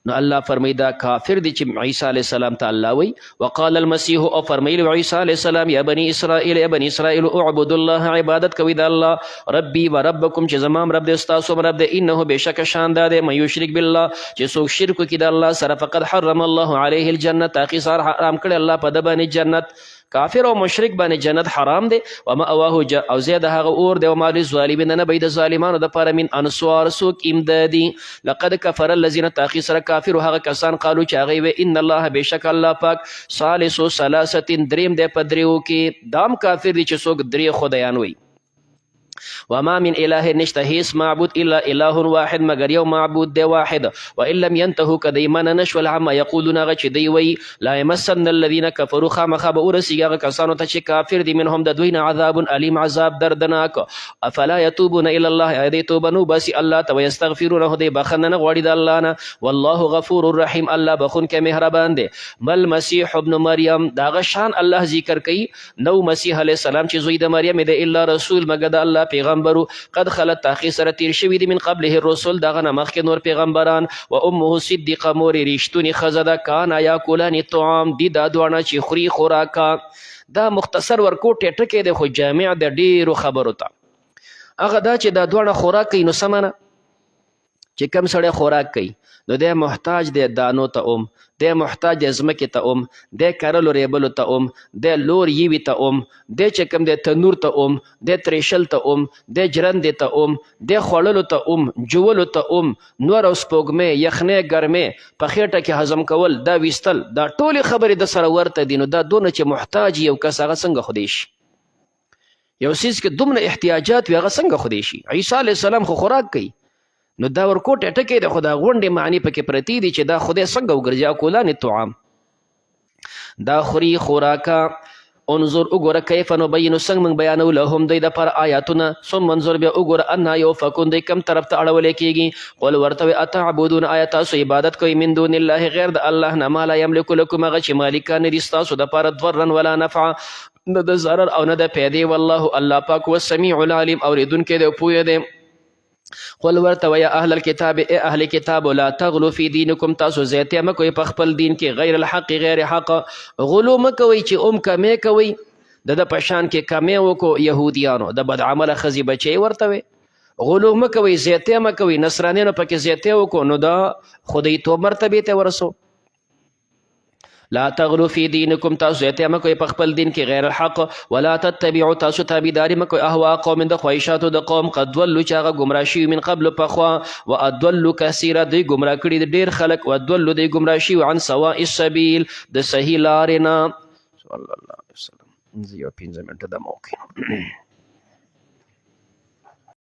نو الله فرمای دا کافر دی چې عیسی علیه السلام ته الله وی. وقال المسیح، او فرمیل عیسی علیه السلام یا بنی اسرائیل، یا بنی اسرائیل اعبدوا الله، عبادت کوي د الله، ربی و ربکم چې زمام رب دی ستاسو رب دی. انه بشک شان دا دی من یشرک بالله چې څوک شرک وکړي د الله سره، فقد حرم الله علیه الجنه، تاقي سره حرام کړی الله په ده باندې جنت. کافر او مشرک باندې جنت حرام دی. ومأواه او زیاده هغه اور دی. وما للظالمین، نه به د ظالمانو دپاره من انصار څوک امدادي. لقد کفر الذین، تاقي سره کافر هغه کسان قالو چې هغوی وی ان الله بشک الله پاک ثالث ثلاثه، دریم دی په دریو کې. دام کافر دی چې څوک درې خدایان وی. وما من اله، نشته هیڅ معبود الا اله واحد مگر یو معبود دی واحد. وان لم ينتهوا کدی من نشول عما یقولون هغه چې دی وی، لا یمسن الذین کفروا، خامخا به ورسیږي هغه کسانو ته چې کافر دي، منهم د دوی نه عذاب علیم، عذاب دردناک. افلا یتوبون الی الله، دی توبه نو باسي الله ته، ویستغفرونه، دی بخنه نه غواړي د الله نه. والله غفور رحیم، الله بخونکی مهربان دی. مل مسیح ابن مریم، داغه شان الله ذکر کوي. نو مسیح علیه السلام چې زوی د مریم دی الا رسول مگر د الله پیغمبرو، قد خلت تاخیر سره تیر شوي دي من قبله الرسل دغه نه مخکې نور پیغمبران. و امه صدیقه، مور یې رښتونې ښځه ده. کانا یاکلان الطعام، دي دا دواړه چې خوري خوراکا. دا مختصر ورکوټې ټکی دی خو جامع د ډیرو خبرو ته. هغه دا چې دا دواړه خوراک کوي نو څه معنه چې کم سړی خوراک کوي نو دی محتاج دی دانو ته دی محتاج دی ځمکې ته دی کرلو ریبلو ته دی لور یوي ته دی چې کوم دی تنور ته دی تریشل ته دی جرندې ته دی خوړلو ته جوولو ته نور او سپوږمۍ یخنۍ ګرمۍ په خېټه کې هضم کول دا ویستل دا ټولې خبرې د سره ورته دي نو دا دونه چې محتاج یو کس هغه څنګه خودی شي یو څیز کې دومره احتیاجات وي هغه څنګه خودی شي عیسی علیه السلام خو خوراک کوي نو دا ورکوټه ټکی د خدا غونډې معنی پکې پرتی دي چې دا خدای څنګه وګرځي اکولان الطعام دا خوري خوراکا انظر وګوره کیف نبین څنګه موږ بیانو لهم دوی دپاره آیاتونه ثم انظر بیا وګوره انا یؤفکون دوی کم طرف ته اړولی کېږي قل ورته اتعبدون آیا تاسو عبادت کوئ من دون الله غیر د الله نه ما لا یملک لکم هغه چې مالکان نه دي ستاسو دپاره ضرا ولا نفعا نه د ضرر او نه د پیدې والله الله پاک والسمیع العلیم اورېدونکی دی پوهه دی قل ورته ویا اهل الكتاب ای اهل کتاب لا تغلو فی دینکم تاسو زیاتې مه کوئ په خپل دین کې غیر الحق غیر حق غلو مه کوئ چې کمې کوئ د په شان کې کمې وکړو یهودیانو د بدعمله ښځې بچی ورته وی غلو مه کوئ زیاتې مه کوئ نصرانیانو پکې زیاتې وکړو نو د خدایتوب مرتبې ته ورسو لا تغلو فی دینکم تاسو زیاتې مه کوئ په خپل دین کې غیر الحق ولا تتبعوا تاسو تابعداري مه کوئ اهوا قوم د خواهشاتو د قوم قد ضلوا چې هغه ګمراه شوي من قبل پخوا واضلوا کثیره دوی ګمراه کړي د ډېر خلک واضلوا دوی ګمراه شوي عن سواء السبیل د صحیح لارې نه صلی الله علیه وسلم زه یو 15 منټه دمه وکړم